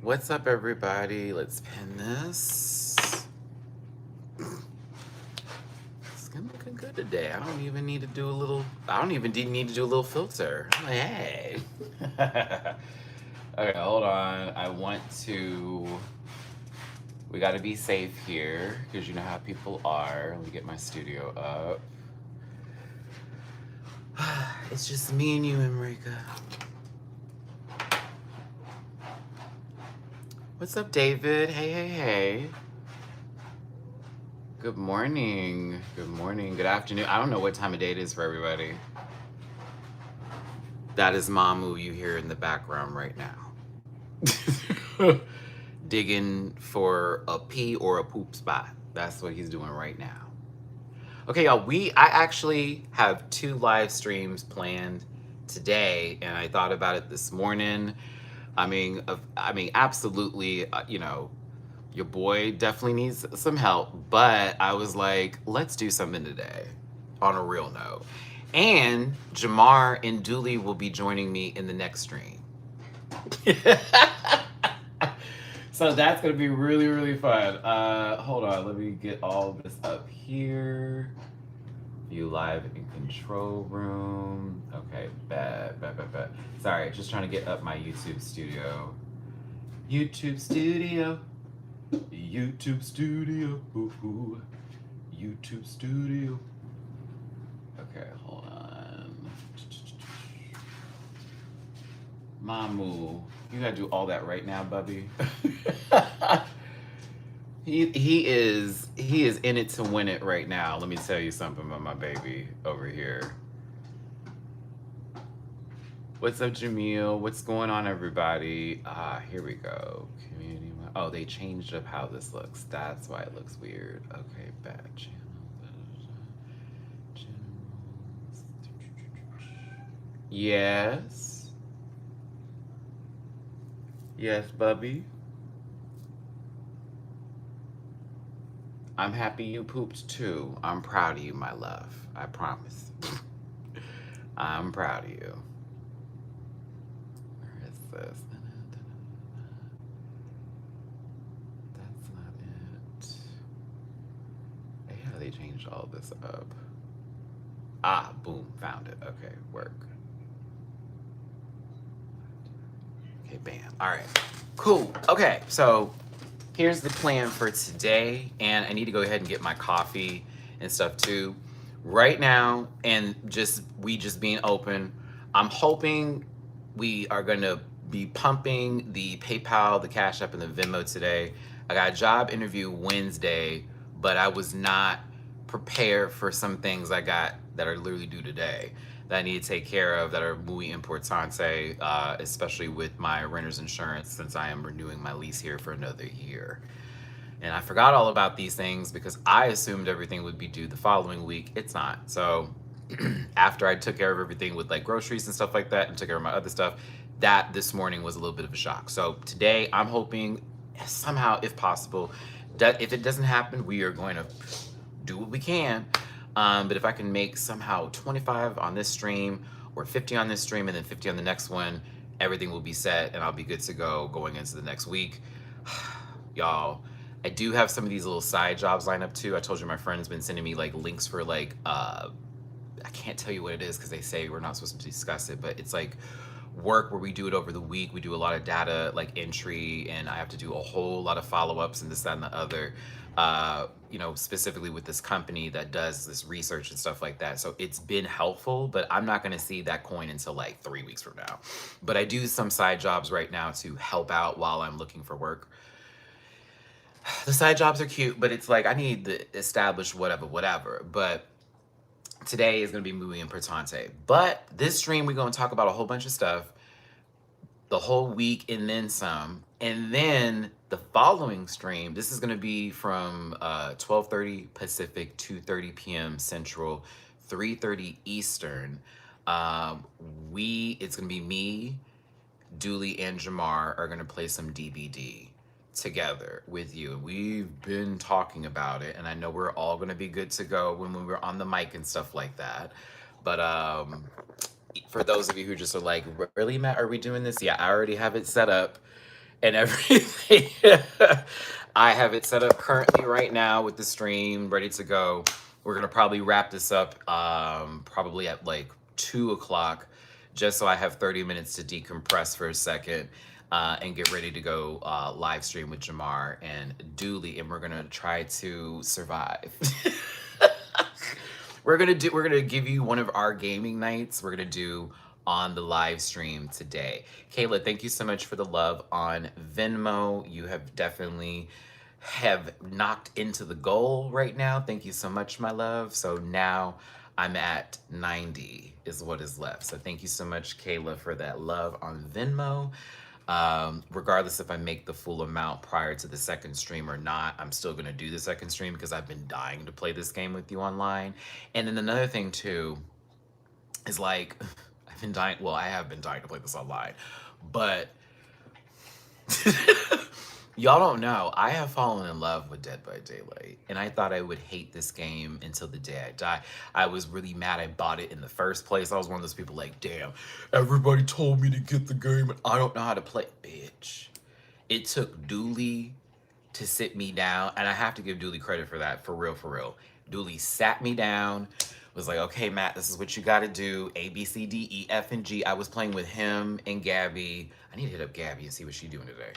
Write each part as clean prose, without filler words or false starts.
What's up, everybody? Let's pin this. It's looking good today. I don't even need to do a little. I don't even need to do a little filter. I'm like, hey. Okay, hold on. I want to. We got to be safe here because you know how people are. Let me get my studio up. It's just me and you, Enrica. What's up, David? Hey, hey, hey. Good morning. Good morning. Good afternoon. I don't know what time of day it is for everybody. That is Mamu you hear in the background right now. Digging for a pee or a poop spot. That's what he's doing right now. Okay, y'all, I actually have 2 live streams planned today, and I thought about it this morning. I mean, absolutely, you know, your boy definitely needs some help, but I was like, let's do something today on a real note. And Jamar and Dooley will be joining me in the next stream. So that's going to be really, really fun. Hold on, let me get all of this up here. View live in control room. Okay, bad. Sorry, just trying to get up my YouTube studio. YouTube studio. YouTube studio. Ooh. YouTube studio. Okay, hold on. Mamu, you gotta do all that right now, bubby. He is in it to win it right now. Let me tell you something about my baby over here. What's up, Jamil? What's going on, everybody? Here we go. Community. Oh, they changed up how this looks. That's why it looks weird. Okay, bad channel. Yes. Yes, bubby. I'm happy you pooped too. I'm proud of you, my love. I promise. I'm proud of you. Where is this? That's not it. Yeah, they changed all this up. Ah, boom, found it. Okay, work. Okay, bam. All right, cool. Okay, so here's the plan for today, and I need to go ahead and get my coffee and stuff too. Right now, and we just being open, I'm hoping we are gonna be pumping the PayPal, the Cash App, and the Venmo today. I got a job interview Wednesday, but I was not prepared for some things I got that are literally due today that I need to take care of that are muy importante, especially with my renter's insurance since I am renewing my lease here for another year. And I forgot all about these things because I assumed everything would be due the following week. It's not. So after I took care of everything with like groceries and stuff like that and took care of my other stuff, that this morning was a little bit of a shock. So today I'm hoping somehow, if possible, that if it doesn't happen, we are going to do what we can. But if I can make somehow 25 on this stream or 50 on this stream and then 50 on the next one, everything will be set and I'll be good to go going into the next week. Y'all, I do have some of these little side jobs lined up too. I told you my friend's been sending me like links for like, I can't tell you what it is because they say we're not supposed to discuss it, but it's like work where we do it over the week. We do a lot of data like entry and I have to do a whole lot of follow-ups and this, that, and the other. You know, specifically with this company that does this research and stuff like that. So it's been helpful, but I'm not going to see that coin until like 3 weeks from now. But I do some side jobs right now to help out while I'm looking for work. The side jobs are cute, but it's like I need to establish whatever. But today is going to be muy importante. But this stream, we're going to talk about a whole bunch of stuff the whole week and then some. And then the following stream, this is going to be from 12:30 Pacific, 2:30 p.m. Central, 3:30 Eastern. It's going to be me, Dooley, and Jamar are going to play some DBD together with you. We've been talking about it, and I know we're all going to be good to go when we were on the mic and stuff like that. But for those of you who just are like, really, Matt, are we doing this? Yeah, I already have it set up. and everything. I have it set up currently right now with the stream ready to go. We're gonna probably wrap this up probably at like 2 o'clock, just so I have 30 minutes to decompress for a second and get ready to go live stream with Jamar and Dooley, and we're gonna try to survive. We're gonna give you one of our gaming nights. We're gonna do on the live stream today. Kayla, thank you so much for the love on Venmo. You have definitely have knocked into the goal right now. Thank you so much, my love. So now I'm at 90 is what is left. So thank you so much, Kayla, for that love on Venmo. Regardless if I make the full amount prior to the second stream or not, I'm still gonna do the second stream because I've been dying to play this game with you online. And then another thing too is like, I've been dying, well, I have been dying to play this online, but y'all don't know, I have fallen in love with Dead by Daylight, and I thought I would hate this game until the day I die. I was really mad I bought it in the first place. I was one of those people like, damn, everybody told me to get the game and I don't know how to play. Bitch, it took Dooley to sit me down, and I have to give Dooley credit for that, for real, for real. Dooley sat me down, was like, okay, Matt, this is what you gotta do, A, B, C, D, E, F, and G. I was playing with him and Gabby. I need to hit up Gabby and see what she's doing today.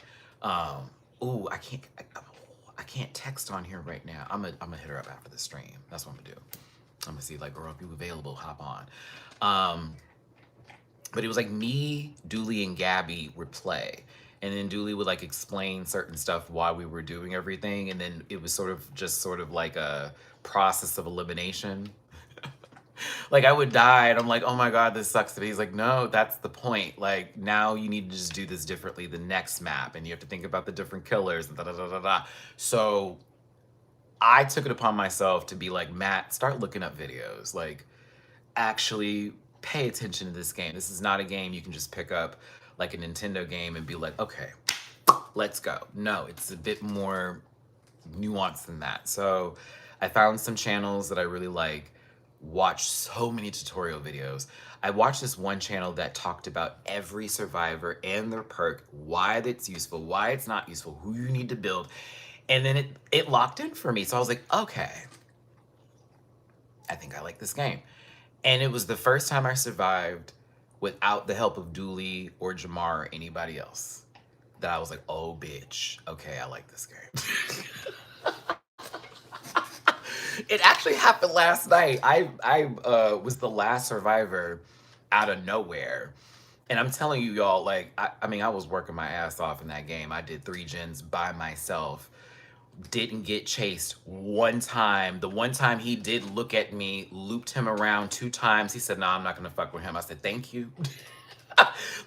Ooh, I can't text on here right now. I'm gonna hit her up after the stream. That's what I'm gonna do. I'm gonna see, like, girl, if you available, hop on. But it was like me, Dooley, and Gabby would play. And then Dooley would like explain certain stuff while we were doing everything. And then it was sort of like a process of elimination. Like I would die and I'm like, oh my God, this sucks. But he's like, no, that's the point. Like now you need to just do this differently the next map. And you have to think about the different killers and da da da da da. So I took it upon myself to be like, Matt, start looking up videos. Like actually pay attention to this game. This is not a game you can just pick up like a Nintendo game and be like, okay, let's go. No, it's a bit more nuanced than that. So I found some channels that I really like, watched so many tutorial videos. I watched this one channel that talked about every survivor and their perk, why it's useful, why it's not useful, who you need to build. And then it locked in for me. So I was like, okay, I think I like this game. And it was the first time I survived without the help of Dooley or Jamar or anybody else. That I was like, oh, bitch. Okay, I like this game. It actually happened last night. I was the last survivor out of nowhere. And I'm telling you, y'all, like, I mean, I was working my ass off in that game. I did 3 gens by myself. Didn't get chased one time. The one time he did look at me, looped him around 2 times. He said, nah, I'm not gonna fuck with him. I said, thank you.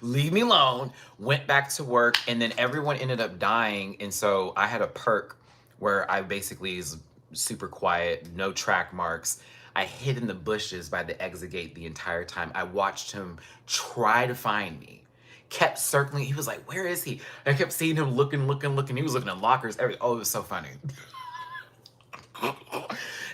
Leave me alone. Went back to work, and then everyone ended up dying. And so I had a perk where I basically is super quiet, no track marks. I hid in the bushes by the exit gate the entire time. I watched him try to find me. Kept circling. He was like, where is he? I kept seeing him looking. He was looking in lockers. Oh, it was so funny.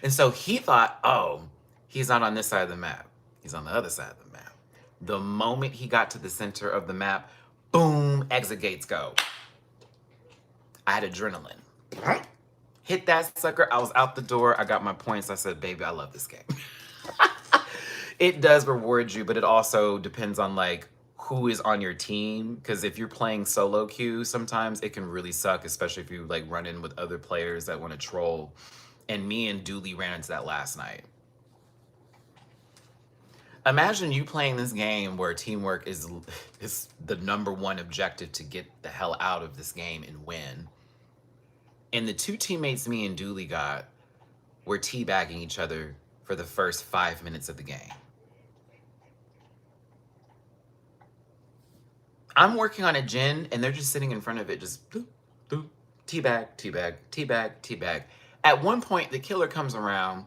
And so he thought, oh, he's not on this side of the map. He's on the other side of the map. The moment he got to the center of the map, boom, exit gates go. I had adrenaline. Hit that sucker. I was out the door. I got my points. I said, baby, I love this game. It does reward you, but it also depends on like who is on your team. Because if you're playing solo queue, sometimes it can really suck, especially if you like run in with other players that want to troll. And me and Dooley ran into that last night. Imagine you playing this game where teamwork is the #1 objective to get the hell out of this game and win. And the 2 teammates me and Dooley got were teabagging each other for the first 5 minutes of the game. I'm working on a gen and they're just sitting in front of it, just boop, boop, teabag, teabag, teabag, teabag. At one point, the killer comes around.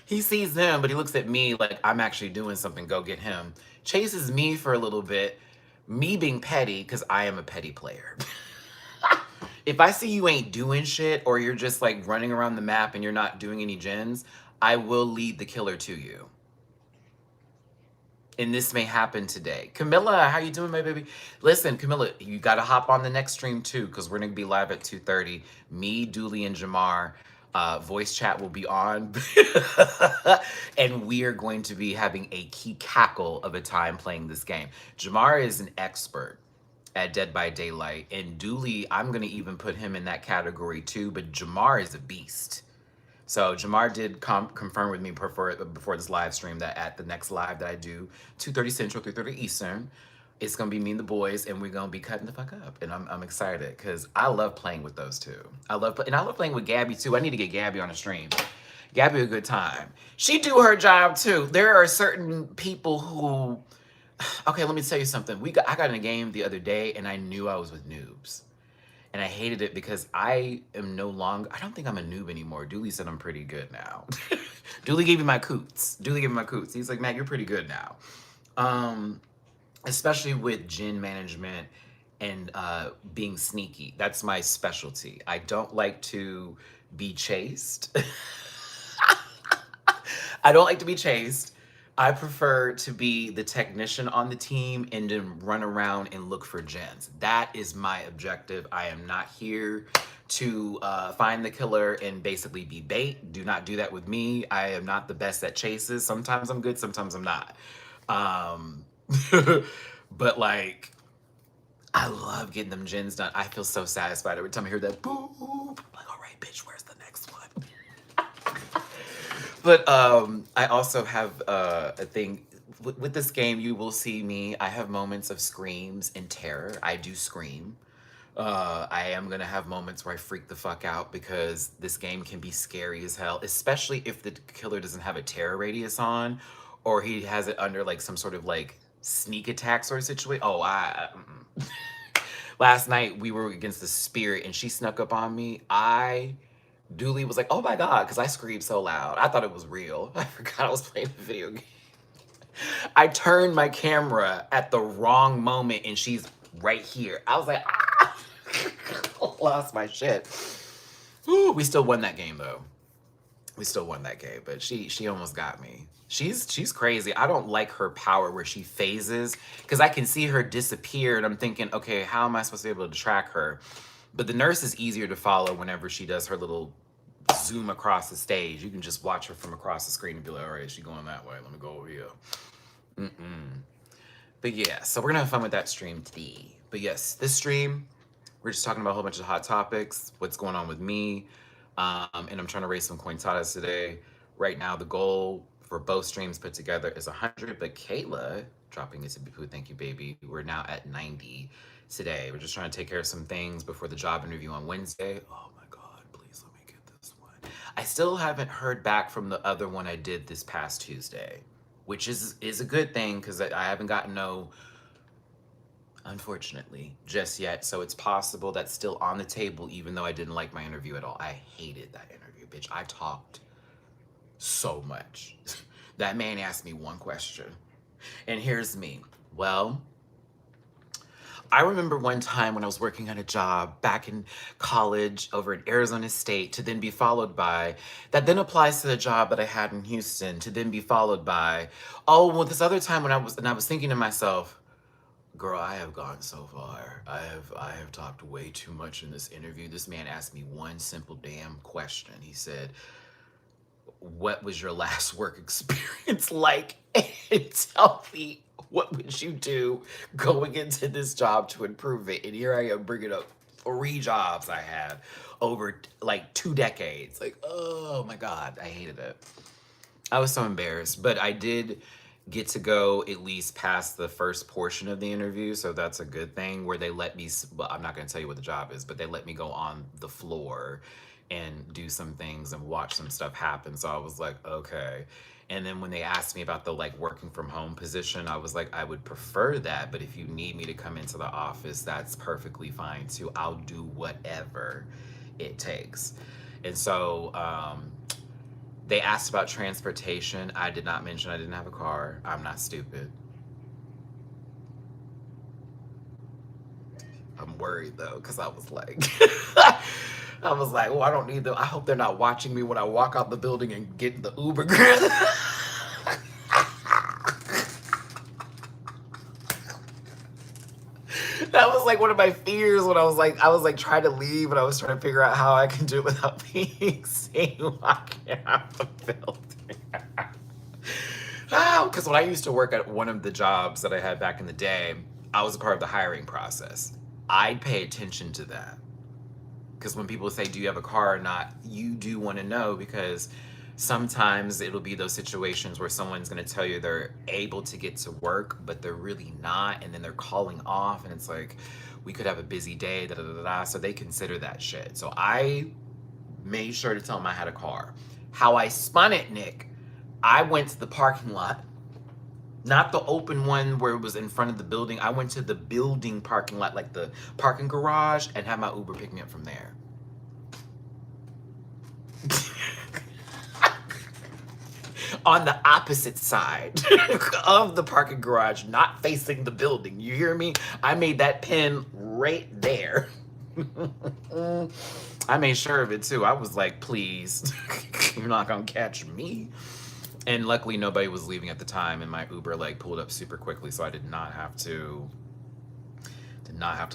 He sees them, but he looks at me like I'm actually doing something, go get him. Chases me for a little bit, me being petty, because I am a petty player. If I see you ain't doing shit, or you're just like running around the map and you're not doing any gens, I will lead the killer to you. and this may happen today. Camilla, how you doing, my baby? Listen, Camilla, you got to hop on the next stream too, because we're going to be live at 2:30. Me, Dooley, and Jamar. Voice chat will be on. And we are going to be having a key cackle of a time playing this game. Jamar is an expert at Dead by Daylight. And Dooley, I'm going to even put him in that category too. But Jamar is a beast. So Jamar did confirm with me before this live stream that at the next live that I do, 2:30 Central, 3:30 Eastern, it's gonna be me and the boys, and we're gonna be cutting the fuck up. And I'm excited because I love playing with those two. I love playing with Gabby too. I need to get Gabby on the stream. Gabby a good time. She do her job too. There are certain people who, okay, let me tell you something. I got in a game the other day, and I knew I was with noobs. And I hated it because I am no longer, I don't think I'm a noob anymore. Dooley said I'm pretty good now. Dooley gave me my coots. He's like, Matt, you're pretty good now. Especially with gin management and being sneaky. That's my specialty. I don't like to be chased. I don't like to be chased. I prefer to be the technician on the team and then run around and look for gens. That is my objective. I am not here to find the killer and basically be bait. Do not do that with me. I am not the best at chases. Sometimes I'm good, sometimes I'm not. But like, I love getting them gens done. I feel so satisfied every time I hear that boop. I'm like, all right, bitch, where's the next one? But I also have a thing with this game. You will see me. I have moments of screams and terror. I do scream. I am gonna have moments where I freak the fuck out because this game can be scary as hell, especially if the killer doesn't have a terror radius on, or he has it under like some sort of like sneak attack sort of situation. Oh, last night we were against the spirit and she snuck up on me. Dooley was like, oh my God, because I screamed so loud. I thought it was real. I forgot I was playing a video game. I turned my camera at the wrong moment and she's right here. I was like, ah! Lost my shit. Ooh, we still won that game though. But she almost got me. She's crazy. I don't like her power where she phases because I can see her disappear and I'm thinking, okay, how am I supposed to be able to track her? But the nurse is easier to follow whenever she does her little zoom across the stage. You can just watch her from across the screen and be like, all right, she's going that way. Let me go over here. But yeah, so we're gonna have fun with that stream today. But yes, this stream, we're just talking about a whole bunch of hot topics, what's going on with me, and I'm trying to raise some cointadas today. Right now, the goal for both streams put together is 100, but Kayla, dropping it to Boo, thank you, baby. We're now at 90 today. We're just trying to take care of some things before the job interview on Wednesday. Oh my God, please let me get this one. I still haven't heard back from the other one I did this past Tuesday, which is a good thing because I haven't gotten no, unfortunately, just yet. So it's possible that's still on the table, even though I didn't like my interview at all. I hated that interview, bitch. I talked so much. That man asked me one question, and here's me. Well, I remember one time when I was working on a job back in college over in Arizona State to then be followed by, that then applies to the job that I had in Houston to then be followed by, oh, well, this other time when I was thinking to myself, girl, I have gone so far. I have talked way too much in this interview. This man asked me one simple damn question. He said, what was your last work experience like? And tell me, what would you do going into this job to improve it? And here I am bringing up 3 jobs I had over like 2 decades. Like, oh my God, I hated it. I was so embarrassed, but I did get to go at least past the first portion of the interview. So that's a good thing where they let me, well, I'm not going to tell you what the job is, but they let me go on the floor and do some things and watch some stuff happen. So I was like, okay. And then when they asked me about the like working from home position, I was like, I would prefer that. But if you need me to come into the office, that's perfectly fine too. I'll do whatever it takes. And so they asked about transportation. I did not mention I didn't have a car. I'm not stupid. I'm worried though, because I was like, well, I don't need them. I hope they're not watching me when I walk out the building and get the Uber. That was like one of my fears when I was like trying to leave and I was trying to figure out how I can do it without being seen walking out the building. Because when I used to work at one of the jobs that I had back in the day, I was a part of the hiring process. I'd pay attention to that. Because when people say, do you have a car or not, you do want to know, because sometimes it'll be those situations where someone's going to tell you they're able to get to work, but they're really not. And then they're calling off and it's like, we could have a busy day, da da da da. So they consider that shit. So I made sure to tell them I had a car. How I spun it, Nick, I went to the parking lot. Not the open one where it was in front of the building. I went to the building parking lot, like the parking garage, and had my Uber pick me up from there. On the opposite side of the parking garage, not facing the building. You hear me? I made that pin right there. I made sure of it too. I was like, please, you're not gonna catch me. And luckily nobody was leaving at the time, and my Uber like pulled up super quickly, so I did not have to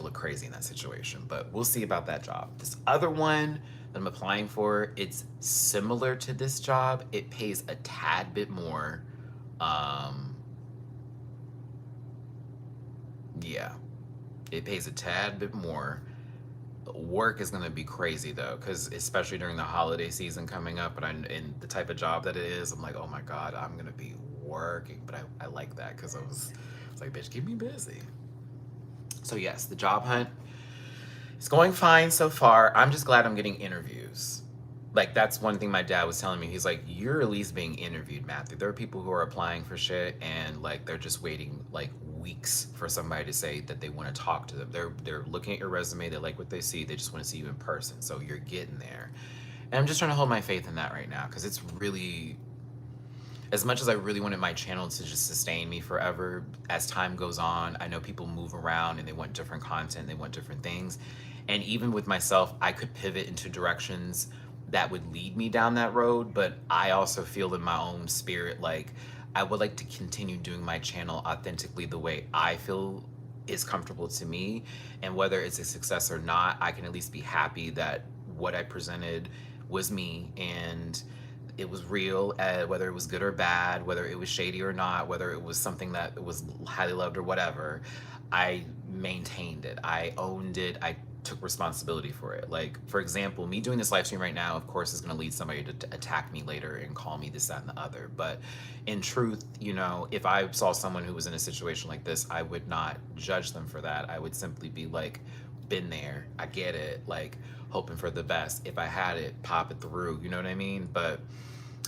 look crazy in that situation. But we'll see about that job. This other one that I'm applying for, it's similar to this job. It pays a tad bit more. Yeah, it pays a tad bit more. Work is gonna be crazy though, because especially during the holiday season coming up, and in the type of job that it is, I'm like, oh my god, I'm gonna be working. But I like that because I was like, bitch, keep me busy. So yes, the job hunt is going fine so far. I'm just glad I'm getting interviews. Like, that's one thing my dad was telling me. He's like, you're at least being interviewed, Matthew. There are people who are applying for shit and like they're just waiting like weeks for somebody to say that they want to talk to them. They're looking at your resume, they like what they see, they just want to see you in person. So you're getting there. And I'm just trying to hold my faith in that right now, because it's really, as much as I really wanted my channel to just sustain me forever, as time goes on, I know people move around and they want different content, they want different things. And even with myself, I could pivot into directions that would lead me down that road. But I also feel in my own spirit, like I would like to continue doing my channel authentically the way I feel is comfortable to me. And whether it's a success or not, I can at least be happy that what I presented was me and it was real, whether it was good or bad, whether it was shady or not, whether it was something that was highly loved or whatever. I maintained it. I owned it. I took responsibility for it. Like, for example, me doing this live stream right now, of course, is going to lead somebody to attack me later and call me this, that, and the other. But in truth, you know, if I saw someone who was in a situation like this, I would not judge them for that. I would simply be like, been there, I get it, like hoping for the best. If I had it, pop it through, you know what I mean? But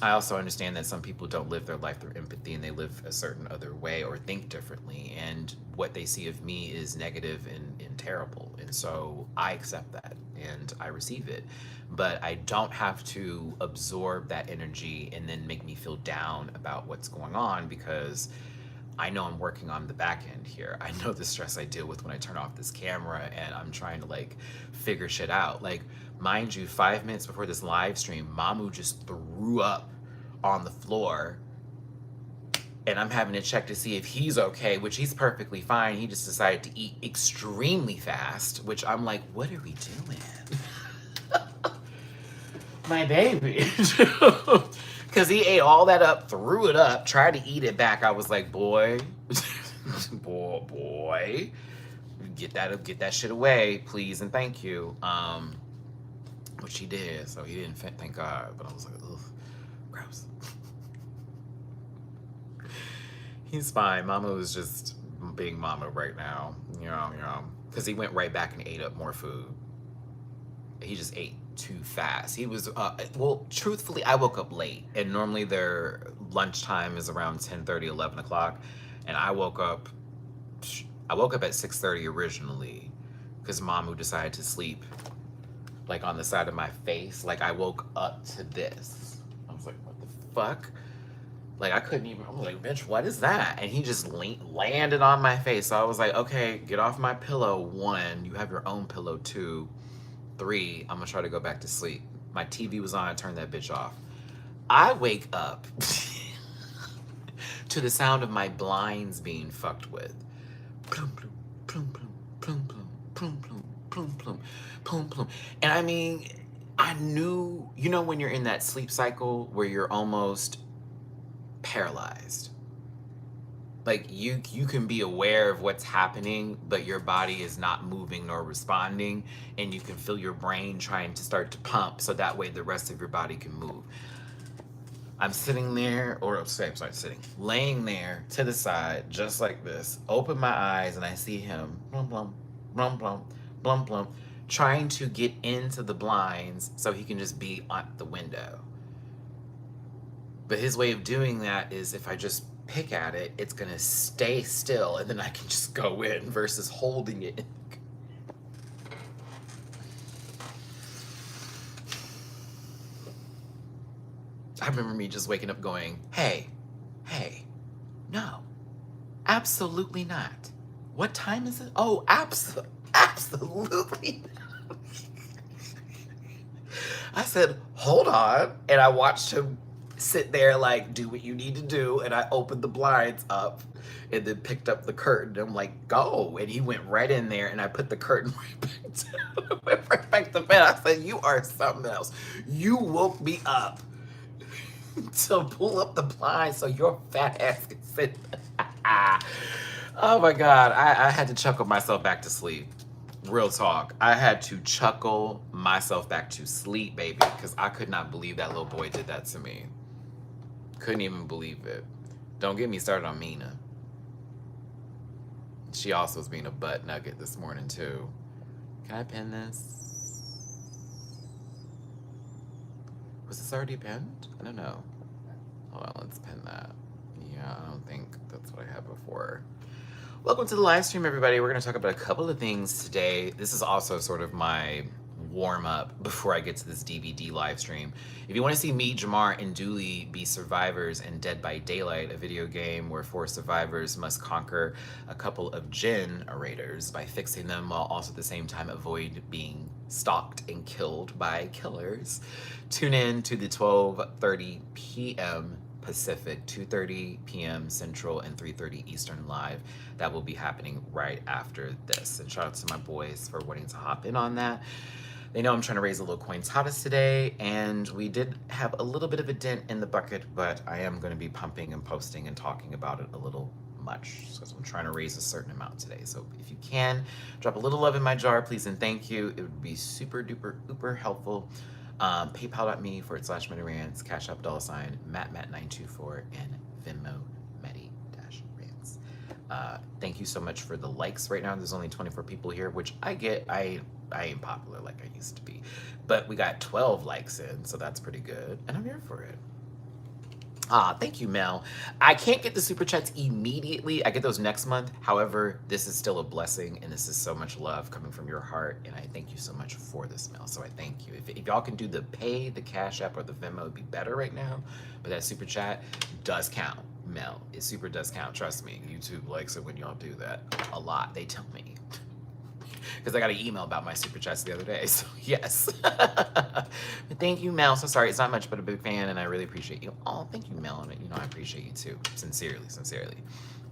I also understand that some people don't live their life through empathy and they live a certain other way or think differently. And what they see of me is negative and terrible. And so I accept that and I receive it. But I don't have to absorb that energy and then make me feel down about what's going on, because I know I'm working on the back end here. I know the stress I deal with when I turn off this camera and I'm trying to like figure shit out. Like, mind you, 5 minutes before this live stream, Mamu just threw up on the floor and I'm having to check to see if he's okay, which he's perfectly fine. He just decided to eat extremely fast, which I'm like, what are we doing? My baby. Because he ate all that up, threw it up, tried to eat it back. I was like, boy, boy, get that shit away, please and thank you. Which he did, so he didn't, thank God. But I was like, ugh, gross. He's fine. Mama was just being mama right now, you know, because he went right back and ate up more food. He just ate too fast. He was, well, truthfully, I woke up late, and normally their lunchtime is around 10:30, 11 o'clock, and I woke up at 6:30 originally, because Mamu decided to sleep like on the side of my face. Like, I woke up to this. I was like, what the fuck? Like, I couldn't even, I was like, bitch, what is that? And he just landed on my face. So I was like, okay, get off my pillow. 1, you have your own pillow. 2, 3, I'm gonna try to go back to sleep. My TV was on, I turned that bitch off. I wake up to the sound of my blinds being fucked with. plum, plum, plum, plum, plum, plum. And I mean, I knew, you know, when you're in that sleep cycle where you're almost paralyzed. Like you can be aware of what's happening, but your body is not moving nor responding, and you can feel your brain trying to start to pump so that way the rest of your body can move. I'm sitting there, or sorry, sitting, laying there to the side, just like this. Open my eyes, and I see him, blum blum, blum blum, blum blum, trying to get into the blinds so he can just be at the window. But his way of doing that is if I just pick at it, it's gonna stay still, and then I can just go in versus holding it. I remember me just waking up going, hey, no, absolutely not. What time is it? Oh, absolutely not. I said, hold on. And I watched him sit there like, do what you need to do. And I opened the blinds up and then picked up the curtain. I'm like, go. And he went right in there, and I put the curtain right back down. Went right back to bed. I said, you are something else. You woke me up to pull up the blinds so your fat ass can sit. Oh my God. I had to chuckle myself back to sleep. Real talk. I had to chuckle myself back to sleep, baby, because I could not believe that little boy did that to me. Couldn't even believe it. Don't get me started on Mina. She also was being a butt nugget this morning, too. Can I pin this? Was this already pinned? I don't know. Hold on, let's pin that. Yeah, I don't think that's what I had before. Welcome to the live stream, everybody. We're going to talk about a couple of things today. This is also sort of my warm-up before I get to this DVD live stream. If you want to see me, Jamar, and Dooley be survivors in Dead by Daylight, a video game where 4 survivors must conquer a couple of generators by fixing them while also at the same time avoid being stalked and killed by killers, tune in to the 12:30 p.m. Pacific, 2:30 p.m. Central, and 3:30 Eastern live. That will be happening right after this. And shout out to my boys for wanting to hop in on that. They know I'm trying to raise a little cointadas today, and we did have a little bit of a dent in the bucket, but I am going to be pumping and posting and talking about it a little much, so I'm trying to raise a certain amount today. So if you can, drop a little love in my jar, please and thank you. It would be super duper uber helpful. PayPal.me/Matty-Rants, Cash App $ MattMatt924, and Venmo Matty-Rants. Thank you so much for the likes right now. There's only 24 people here, which I get. I ain't popular like I used to be, but we got 12 likes in, so that's pretty good, and I'm here for it. Thank you, Mel. I can't get the super chats immediately. I get those next month. However, this is still a blessing, and this is so much love coming from your heart, and I thank you so much for this, Mel. So I thank you. If y'all can do the pay, the Cash App, or the Venmo, it'd be better right now, but that super chat does count, Mel. It super does count. Trust me. YouTube likes it when y'all do that a lot. They tell me. Because I got an email about my super chats the other day, so yes. Thank you, Mel. So sorry, it's not much, but a big fan, and I really appreciate you. Oh, thank you, Mel, and I appreciate you too, sincerely.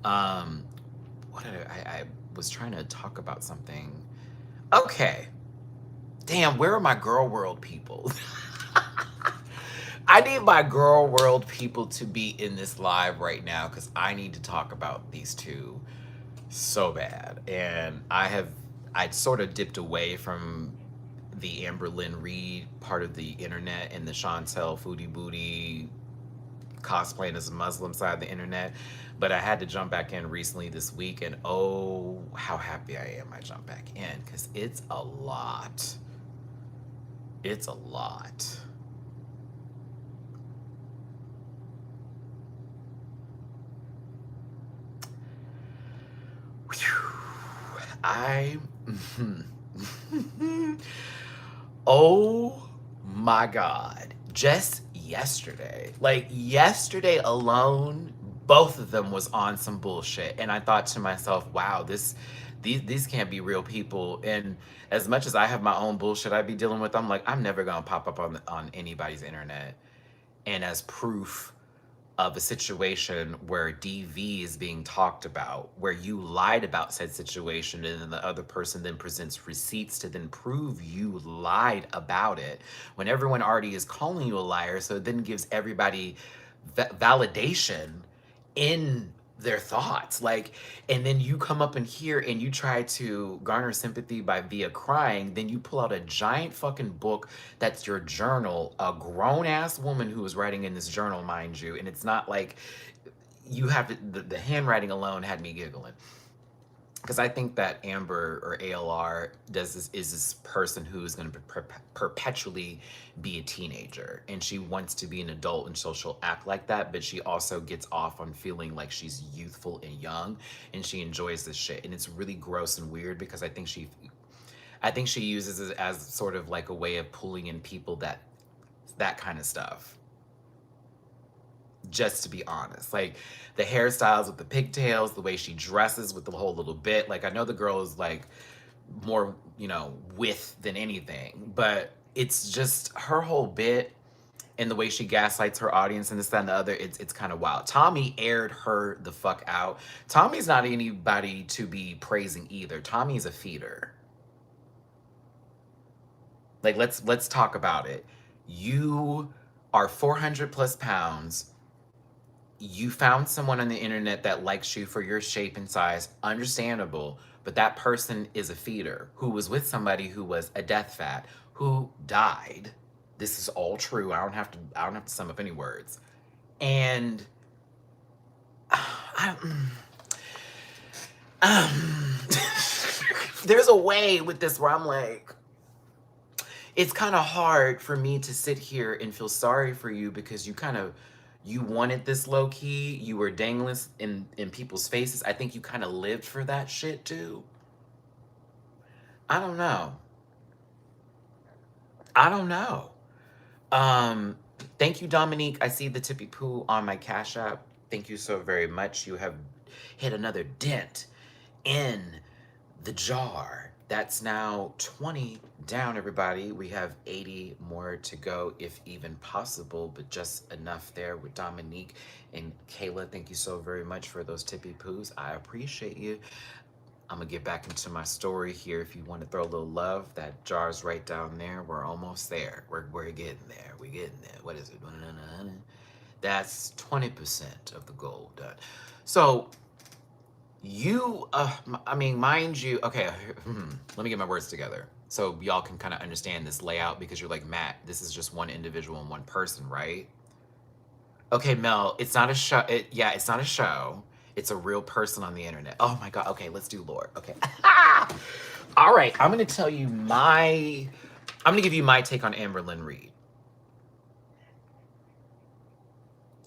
What did I was trying to talk about something. Okay. Damn, where are my girl world people? I need my girl world people to be in this live right now, because I need to talk about these two so bad, and I'd sort of dipped away from the Amber Lynn Reed part of the internet and the Chantel Foodie Booty cosplaying as a Muslim side of the internet, but I had to jump back in recently this week, and oh, how happy I am I jumped back in, because it's a lot. It's a lot. Oh my God. Just yesterday, like yesterday alone, both of them was on some bullshit. And I thought to myself, wow, these can't be real people. And as much as I have my own bullshit I be dealing with, I'm like, I'm never gonna pop up on anybody's internet and as proof of a situation where DV is being talked about, where you lied about said situation, and then the other person then presents receipts to then prove you lied about it, when everyone already is calling you a liar, so it then gives everybody validation in their thoughts, like, and then you come up in here and you try to garner sympathy by via crying, then you pull out a giant fucking book that's your journal, a grown-ass woman who is writing in this journal, mind you, and it's not like you have to, the handwriting alone had me giggling, because I think that Amber or ALR does this, is this person who's going to perpetually be a teenager, and she wants to be an adult, and so she'll act like that, but she also gets off on feeling like she's youthful and young, and she enjoys this shit, and it's really gross and weird, because I think she uses it as sort of like a way of pulling in people that kind of stuff. Just to be honest, like the hairstyles with the pigtails, the way she dresses with the whole little bit. Like, I know the girl is like more, you know, with than anything, but it's just her whole bit and the way she gaslights her audience and this, that, and the other. It's kind of wild. Tommy aired her the fuck out. Tommy's not anybody to be praising either. Tommy's a feeder. Like, let's talk about it. You are 400 plus pounds. You found someone on the internet that likes you for your shape and size, understandable, but that person is a feeder who was with somebody who was a death fat, who died. This is all true. I don't have to sum up any words. And there's a way with this where I'm like, it's kind of hard for me to sit here and feel sorry for you, because you wanted this low key. You were dangling in people's faces. I think you kind of lived for that shit too. I don't know. Thank you, Dominique. I see the tippy poo on my Cash App. Thank you so very much. You have hit another dent in the jar. That's now 20 down, everybody. We have 80 more to go, if even possible, but just enough there with Dominique and Kayla. Thank you so very much for those tippy poos. I appreciate you. I'm gonna get back into my story here. If you want to throw a little love, that jar's right down there. We're almost there. We're getting there. We're getting there. What is it? That's 20% of the goal done. So you, I mean, mind you, okay, let me get my words together so y'all can kind of understand this layout, because you're like, Matt, this is just one individual and one person, right? Okay, Mel, it's not a show. Yeah, it's not a show. It's a real person on the internet. Oh my God. Okay, let's do lore. Okay. All right, I'm going to give you my take on Amber Lynn Reed.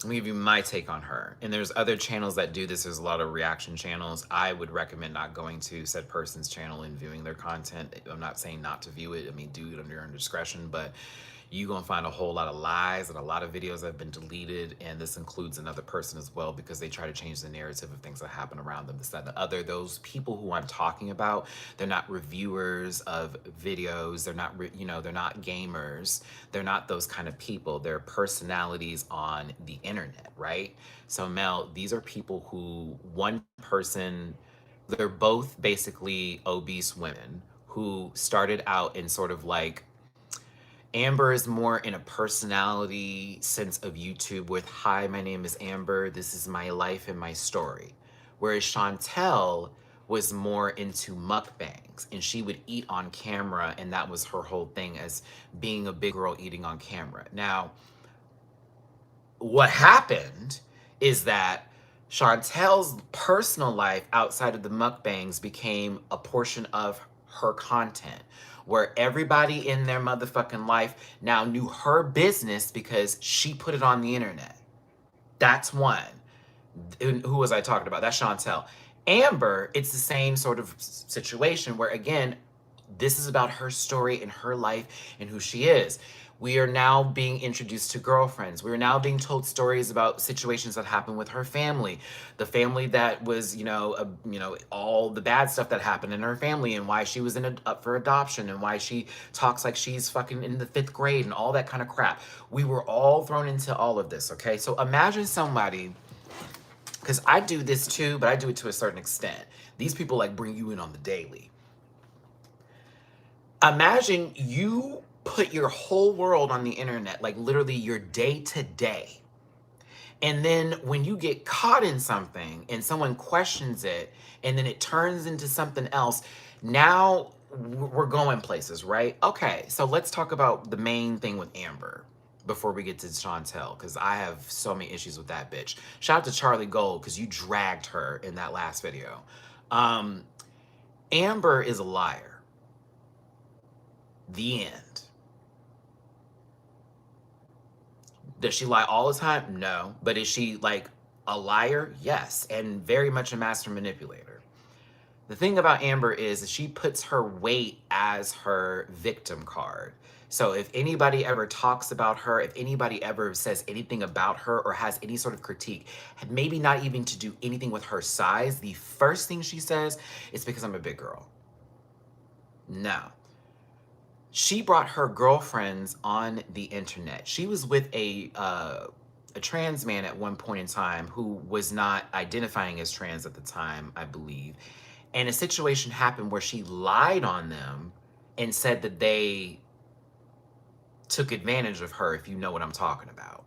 I'm gonna give you my take on her. And there's other channels that do this. There's a lot of reaction channels. I would recommend not going to said person's channel and viewing their content. I'm not saying not to view it. I mean, do it under your own discretion, but you're gonna find a whole lot of lies and a lot of videos that have been deleted. And this includes another person as well, because they try to change the narrative of things that happen around them, this, that, and the other. Those people who I'm talking about, they're not reviewers of videos. They're not, they're not gamers. They're not those kind of people. They're personalities on the internet, right? So Mel, these are people who, one person, they're both basically obese women who started out in sort of like, Amber is more in a personality sense of YouTube with, hi, my name is Amber, this is my life and my story. Whereas Chantel was more into mukbangs, and she would eat on camera, and that was her whole thing, as being a big girl eating on camera. Now, what happened is that Chantel's personal life outside of the mukbangs became a portion of her content, where everybody in their motherfucking life now knew her business because she put it on the internet. That's one. Who was I talking about? That's Chantel. Amber, it's the same sort of situation where, again, this is about her story and her life and who she is. We are now being introduced to girlfriends. We are now being told stories about situations that happened with her family, the family that was, all the bad stuff that happened in her family, and why she was up for adoption, and why she talks like she's fucking in the 5th grade, and all that kind of crap. We were all thrown into all of this. Okay, so imagine somebody, because I do this too, but I do it to a certain extent. These people like bring you in on the daily. Imagine you put your whole world on the internet, like literally your day to day. And then when you get caught in something and someone questions it, and then it turns into something else, now we're going places, right? Okay, so let's talk about the main thing with Amber before we get to Chantel, because I have so many issues with that bitch. Shout out to Charlie Gold, because you dragged her in that last video. Amber is a liar. The end. Does she lie all the time? No. But is she like a liar? Yes. And very much a master manipulator. The thing about Amber is that she puts her weight as her victim card. So if anybody ever talks about her, if anybody ever says anything about her or has any sort of critique, maybe not even to do anything with her size, the first thing she says is because I'm a big girl. No. She brought her girlfriends on the internet. She was with a trans man at one point in time who was not identifying as trans at the time, I believe. And a situation happened where she lied on them and said that they took advantage of her, if you know what I'm talking about.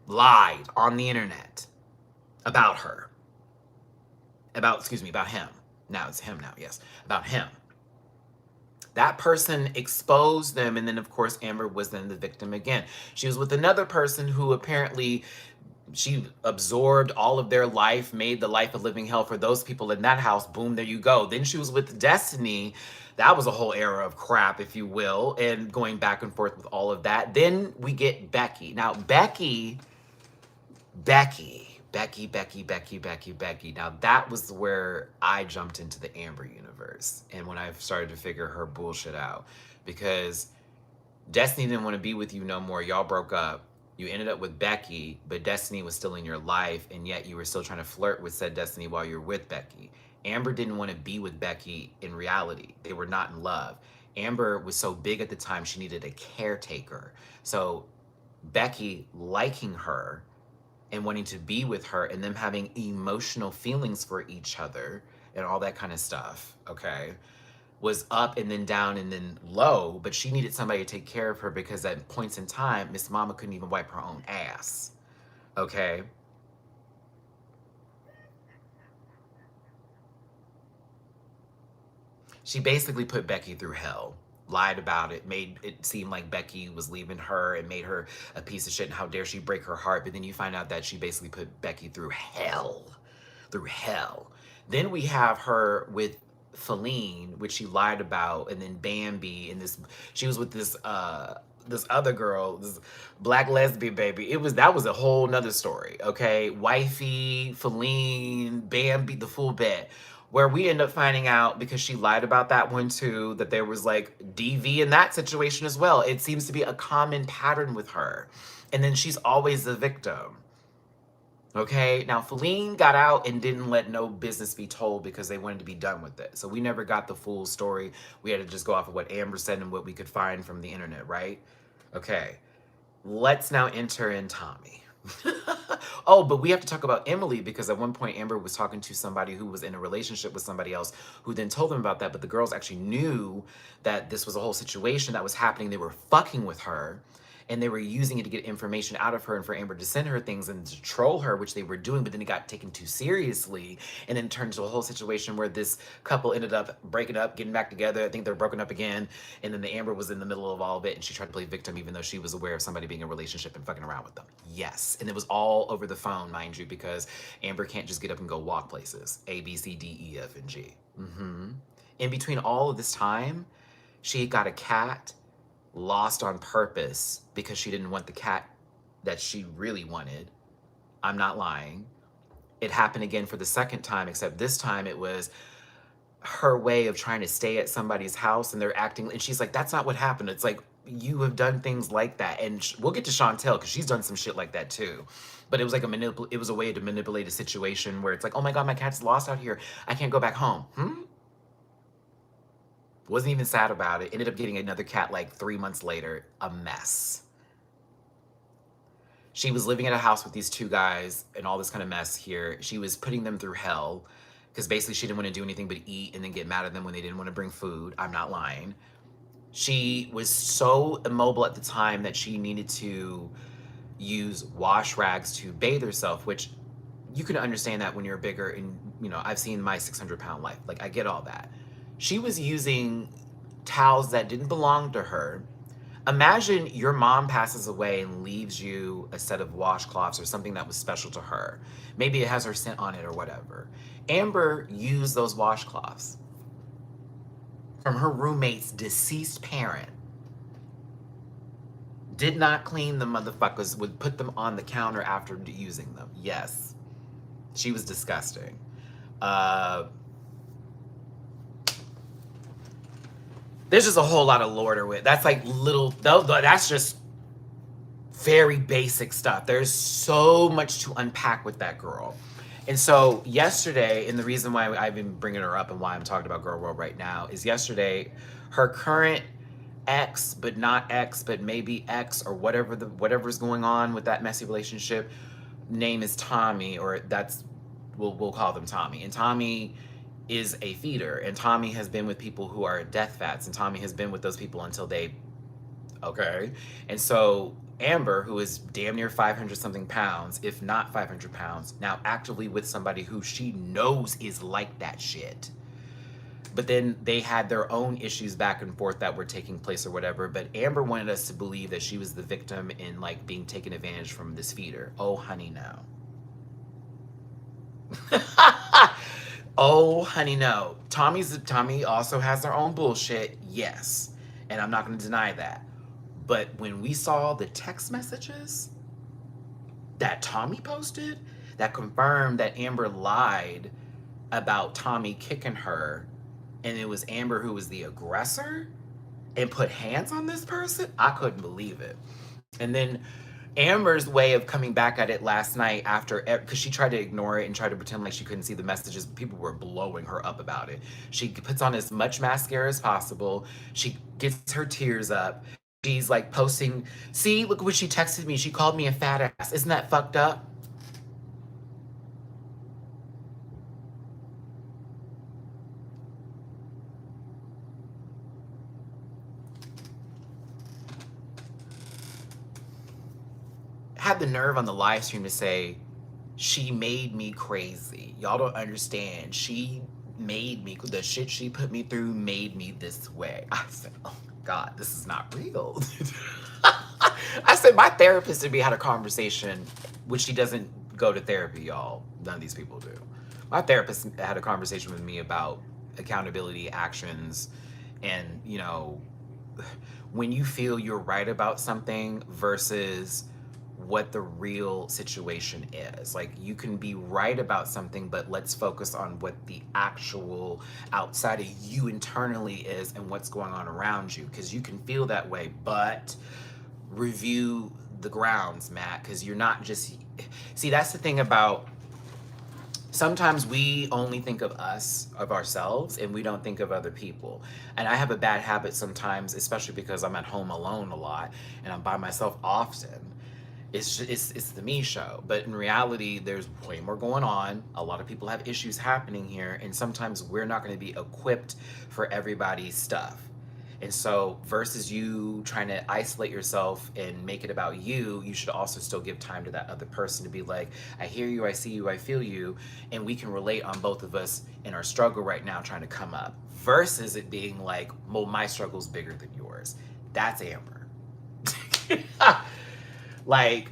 Lied on the internet about her. About him. Now it's him now, yes. About him. That person exposed them, and then of course Amber was then the victim again. She was with another person who apparently she absorbed all of their life, made the life a living hell for those people in that house. Boom, there you go. Then she was with Destiny. That was a whole era of crap, if you will, and going back and forth with all of that. Then we get Becky. Now, Becky. Now that was where I jumped into the Amber universe. And when I started to figure her bullshit out, because Destiny didn't want to be with you no more. Y'all broke up. You ended up with Becky, but Destiny was still in your life, and yet you were still trying to flirt with said Destiny while you're with Becky. Amber didn't want to be with Becky in reality. They were not in love. Amber was so big at the time, she needed a caretaker. So Becky liking her and wanting to be with her, and them having emotional feelings for each other and all that kind of stuff, okay, was up and then down and then low, but she needed somebody to take care of her because at points in time, Miss Mama couldn't even wipe her own ass, okay? She basically put Becky through hell. Lied about it, made it seem like Becky was leaving her and made her a piece of shit, and how dare she break her heart. But then you find out that she basically put Becky through hell. Through hell. Then we have her with Feline, which she lied about, and then Bambi, and she was with this other girl, this black lesbian baby. That was a whole nother story, okay? Wifey, Feline, Bambi, the full bed. Where we end up finding out, because she lied about that one too, that there was like DV in that situation as well. It seems to be a common pattern with her. And then she's always the victim. Okay, now Feline got out and didn't let no business be told because they wanted to be done with it. So we never got the full story. We had to just go off of what Amber said and what we could find from the internet, right? Okay, let's now enter in Tommy. Oh, but we have to talk about Emily, because at one point Amber was talking to somebody who was in a relationship with somebody else who then told them about that, but the girls actually knew that this was a whole situation that was happening. They were fucking with her, and they were using it to get information out of her and for Amber to send her things and to troll her, which they were doing, but then it got taken too seriously and then turned into a whole situation where this couple ended up breaking up, getting back together. I think they're broken up again, and then the Amber was in the middle of all of it, and she tried to play victim even though she was aware of somebody being in a relationship and fucking around with them. Yes, and it was all over the phone, mind you, because Amber can't just get up and go walk places. A, B, C, D, E, F, and G. In between all of this time, she got a cat, lost on purpose because she didn't want the cat that she really wanted. I'm not lying. It happened again for the second time, except this time it was her way of trying to stay at somebody's house and they're acting, and she's like, that's not what happened. It's like, you have done things like that. And we'll get to Chantel because she's done some shit like that too. But it was like it was a way to manipulate a situation where it's like, oh my God, my cat's lost out here. I can't go back home. Wasn't even sad about it. Ended up getting another cat like 3 months later. A mess. She was living in a house with these two guys and all this kind of mess here. She was putting them through hell because basically she didn't want to do anything but eat and then get mad at them when they didn't want to bring food. I'm not lying. She was so immobile at the time that she needed to use wash rags to bathe herself, which you can understand that when you're bigger and, you know, I've seen my 600-pound life. Like, I get all that. She was using towels that didn't belong to her. Imagine your mom passes away and leaves you a set of washcloths or something that was special to her. Maybe it has her scent on it or whatever. Amber used those washcloths from her roommate's deceased parent. Did not clean the motherfuckers, would put them on the counter after using them. Yes. She was disgusting. There's just a whole lot of lore to it. That's like that's just very basic stuff. There's so much to unpack with that girl. And so yesterday, and the reason why I've been bringing her up and why I'm talking about Girl World right now is yesterday, her current ex, but not ex, but maybe ex or whatever's going on with that messy relationship, name is Tommy, or we'll call them Tommy. And Tommy is a feeder, and Tommy has been with people who are death vats, and Tommy has been with those people until they, okay. And so Amber, who is damn near 500 something pounds, if not 500 pounds, now actively with somebody who she knows is like that shit. But then they had their own issues back and forth that were taking place or whatever. But Amber wanted us to believe that she was the victim in like being taken advantage from this feeder. Oh, honey, no. Oh, honey, no. Tommy also has their own bullshit, yes. And I'm not going to deny that. But when we saw the text messages that Tommy posted that confirmed that Amber lied about Tommy kicking her, and it was Amber who was the aggressor and put hands on this person, I couldn't believe it. And then Amber's way of coming back at it last night after, because she tried to ignore it and try to pretend like she couldn't see the messages. People were blowing her up about it. She puts on as much mascara as possible. She gets her tears up. She's like posting, see, look what she texted me. She called me a fat ass. Isn't that fucked up? Had the nerve on the live stream to say, she made me crazy. Y'all don't understand. She made me, the shit she put me through made me this way. I said, oh my God, this is not real. I said, my therapist and me had a conversation, which she doesn't go to therapy, y'all. None of these people do. My therapist had a conversation with me about accountability, actions, and, you know, when you feel you're right about something versus what the real situation is. Like, you can be right about something, but let's focus on what the actual outside of you internally is and what's going on around you, because you can feel that way, but review the grounds, Matt, because you're not just, see, that's the thing about, sometimes we only think of us, of ourselves, and we don't think of other people. And I have a bad habit sometimes, especially because I'm at home alone a lot and I'm by myself often. It's the me show. But in reality, there's way more going on. A lot of people have issues happening here, and sometimes we're not going to be equipped for everybody's stuff. And so versus you trying to isolate yourself and make it about you, you should also still give time to that other person to be like, I hear you, I see you, I feel you, and we can relate on both of us in our struggle right now trying to come up. Versus it being like, well, my struggle's bigger than yours. That's Amber. Like,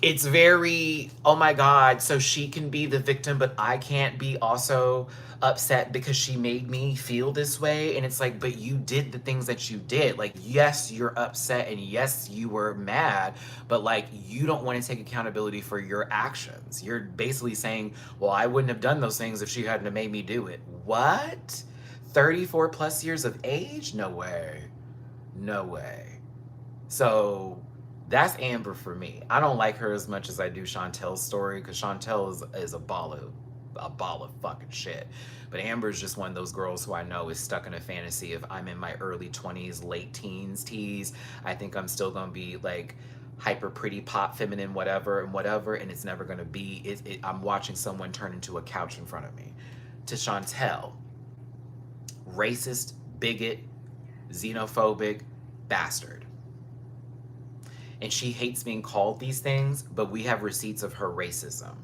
it's very, oh my God, so she can be the victim, but I can't be also upset because she made me feel this way. And it's like, but you did the things that you did. Like, yes, you're upset, and yes, you were mad, but like, you don't want to take accountability for your actions. You're basically saying, well, I wouldn't have done those things if she hadn't have made me do it. What? 34 plus years of age? No way. No way. So that's Amber for me. I don't like her as much as I do Chantel's story, because Chantel is a ball of fucking shit. But Amber is just one of those girls who I know is stuck in a fantasy of, I'm in my early 20s, late teens. I think I'm still gonna be like hyper pretty, pop, feminine, whatever, and it's never gonna be. I'm watching someone turn into a couch in front of me. To Chantel, racist, bigot, xenophobic, bastard. And she hates being called these things, but we have receipts of her racism.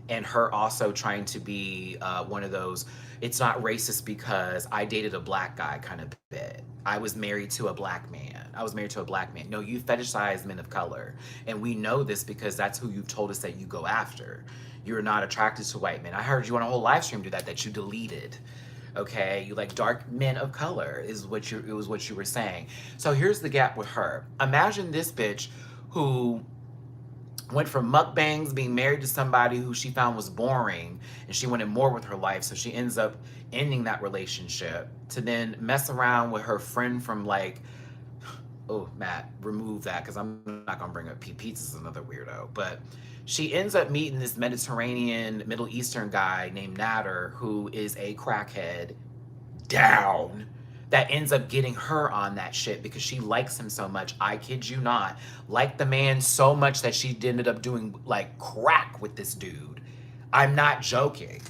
And her also trying to be one of those, it's not racist because I dated a black guy kind of bit. I was married to a black man. No, you fetishize men of color. And we know this because that's who you've told us that you go after. You're not attracted to white men. I heard you on a whole live stream do that you deleted. Okay, you like dark men of color it was what you were saying. So here's the gap with her. Imagine this bitch who went from mukbangs, being married to somebody who she found was boring, and she wanted more with her life, so she ends up ending that relationship to then mess around with her friend from like, oh, Matt, remove that because I'm not gonna bring up Pizza's another weirdo, but she ends up meeting this Mediterranean, Middle Eastern guy named Nader, who is a crackhead down, that ends up getting her on that shit because she likes him so much. I kid you not. Liked the man so much that she ended up doing like crack with this dude. I'm not joking.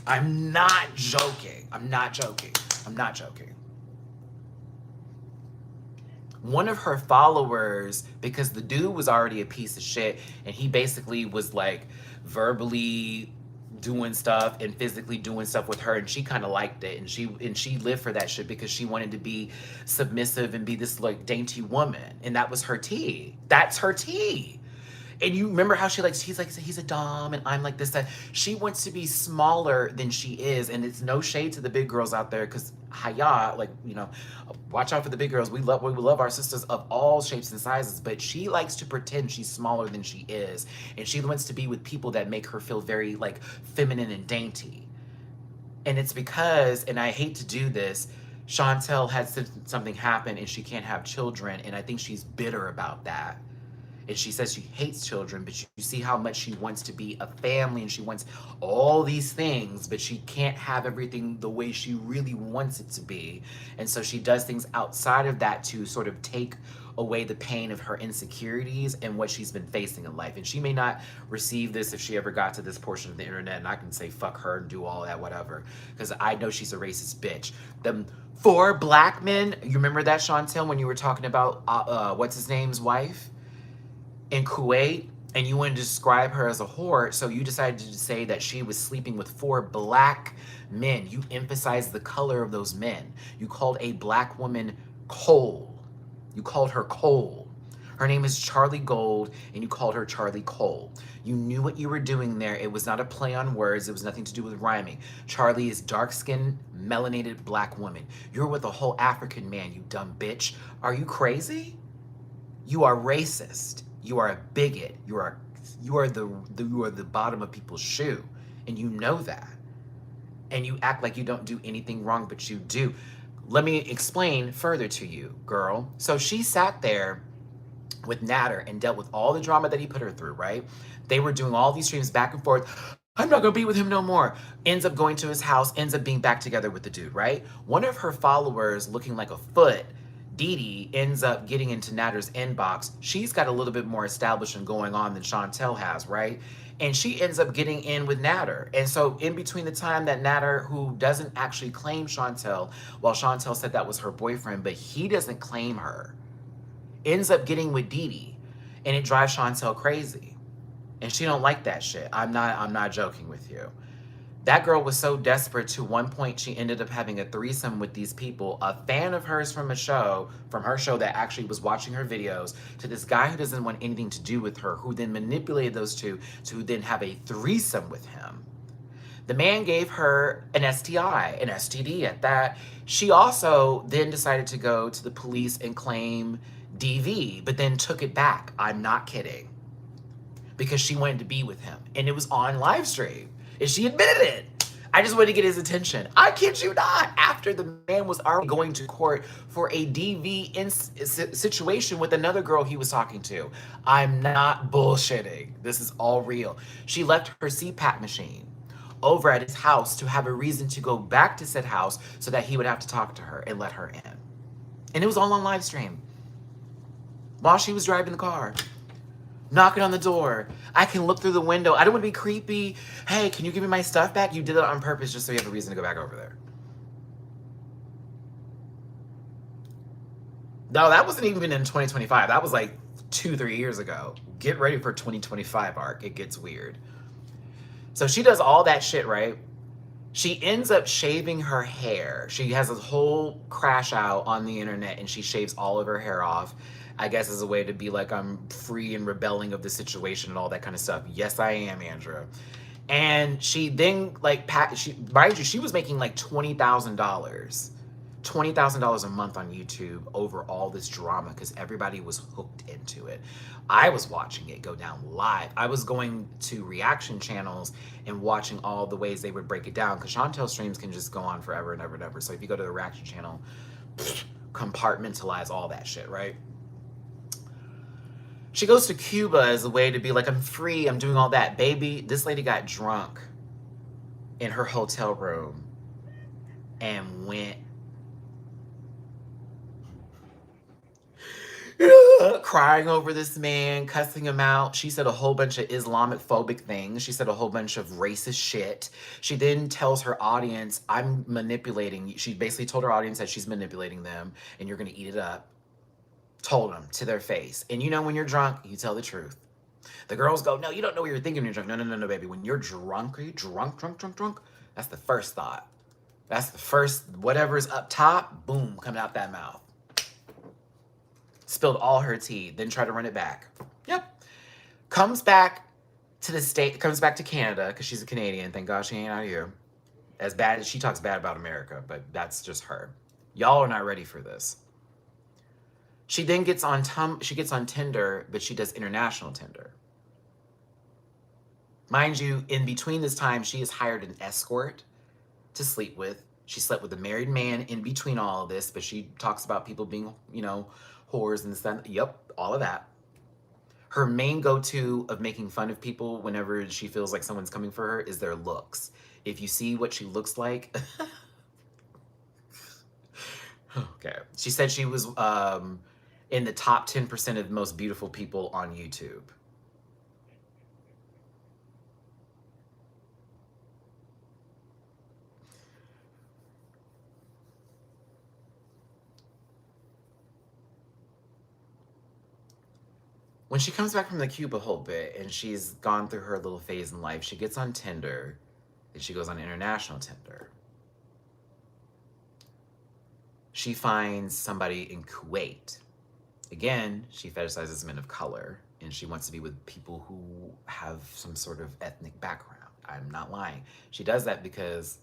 One of her followers, because the dude was already a piece of shit, and he basically was like verbally doing stuff and physically doing stuff with her, and she kind of liked it, and she lived for that shit because she wanted to be submissive and be this like dainty woman, and that was her tea. That's her tea. And you remember how he's like, he's a dom, and I'm like this, that. She wants to be smaller than she is, and it's no shade to the big girls out there, because Haya, like, you know, watch out for the big girls. We love our sisters of all shapes and sizes, but she likes to pretend she's smaller than she is, and she wants to be with people that make her feel very like feminine and dainty. And it's because, and I hate to do this, Chantel had something happen and she can't have children, and I think she's bitter about that. And she says she hates children, but you see how much she wants to be a family, and she wants all these things, but she can't have everything the way she really wants it to be. And so she does things outside of that to sort of take away the pain of her insecurities and what she's been facing in life. And she may not receive this if she ever got to this portion of the internet, and I can say fuck her and do all that, whatever, because I know she's a racist bitch. Them 4 black men, you remember that, Chantel, when you were talking about what's his name's wife in Kuwait, and you wanted to describe her as a whore, so you decided to say that she was sleeping with 4 black men. You emphasized the color of those men. You called a black woman coal. You called her coal. Her name is Charlie Gold, and you called her Charlie Cole. You knew what you were doing there. It was not a play on words. It was nothing to do with rhyming. Charlie is dark-skinned, melanated black woman. You're with a whole African man, you dumb bitch. Are you crazy? You are racist. You are a bigot. You are the bottom of people's shoe, and you know that. And you act like you don't do anything wrong, but you do. Let me explain further to you, girl. So she sat there with Nader and dealt with all the drama that he put her through, right? They were doing all these streams back and forth. I'm not gonna be with him no more. Ends up going to his house, ends up being back together with the dude, right? One of her followers, looking like a foot, Dee ends up getting into Nader's inbox. She's got a little bit more established and going on than Chantel has, right? And she ends up getting in with Nader. And so in between the time that Nader, who doesn't actually claim Chantel, while Chantel said that was her boyfriend, but he doesn't claim her, ends up getting with Dee, and it drives Chantel crazy. And she don't like that shit. I'm not joking with you. That girl was so desperate to one point she ended up having a threesome with these people, a fan of hers from her show that actually was watching her videos, to this guy who doesn't want anything to do with her, who then manipulated those two to then have a threesome with him. The man gave her an STI, an STD at that. She also then decided to go to the police and claim DV, but then took it back. I'm not kidding. Because she wanted to be with him. And it was on live stream. And she admitted it. I just wanted to get his attention. I kid you not. After the man was already going to court for a DV situation with another girl he was talking to. I'm not bullshitting. This is all real. She left her CPAP machine over at his house to have a reason to go back to said house so that he would have to talk to her and let her in. And it was all on live stream while she was driving the car. Knocking on the door. I can look through the window. I don't want to be creepy. Hey, can you give me my stuff back? You did it on purpose just so you have a reason to go back over there. No, that wasn't even in 2025. That was like 2-3 years ago. Get ready for 2025 arc. It gets weird. So she does all that shit, right? She ends up shaving her hair. She has a whole crash out on the internet and she shaves all of her hair off. I guess as a way to be like, I'm free and rebelling of the situation and all that kind of stuff. Yes, I am, Andrea. And she then like, mind you, she was making like $20,000. $20,000 a month on YouTube over all this drama because everybody was hooked into it. I was watching it go down live. I was going to reaction channels and watching all the ways they would break it down because Chantel's streams can just go on forever and ever and ever. So if you go to the reaction channel, compartmentalize all that shit, right? She goes to Cuba as a way to be like, I'm free, I'm doing all that. Baby, this lady got drunk in her hotel room and went crying over this man, cussing him out. She said a whole bunch of Islamic phobic things. She said a whole bunch of racist shit. She then tells her audience, I'm manipulating. She basically told her audience that she's manipulating them and you're going to eat it up. Told them to their face. And you know, when you're drunk, you tell the truth. The girls go, no, you don't know what you're thinking when you're drunk. No, baby. When you're drunk, are you drunk? That's the first thought. That's the first, whatever's up top, boom, coming out that mouth. Spilled all her tea, then tried to run it back. Yep. Comes back to the state, comes back to Canada, because she's a Canadian. Thank God she ain't out here. As bad as she talks bad about America, but that's just her. Y'all are not ready for this. She then gets on Tinder, but she does international Tinder. Mind you, in between this time, she has hired an escort to sleep with. She slept with a married man in between all of this, but she talks about people being, you know, whores and stuff. Yep, all of that. Her main go-to of making fun of people whenever she feels like someone's coming for her is their looks. If you see what she looks like. Okay. She said she was in the top 10% of most beautiful people on YouTube. When she comes back from the Cuba whole bit and she's gone through her little phase in life, she gets on Tinder and she goes on international Tinder. She finds somebody in Kuwait. Again, she fetishizes men of color and she wants to be with people who have some sort of ethnic background. I'm not lying. She does that because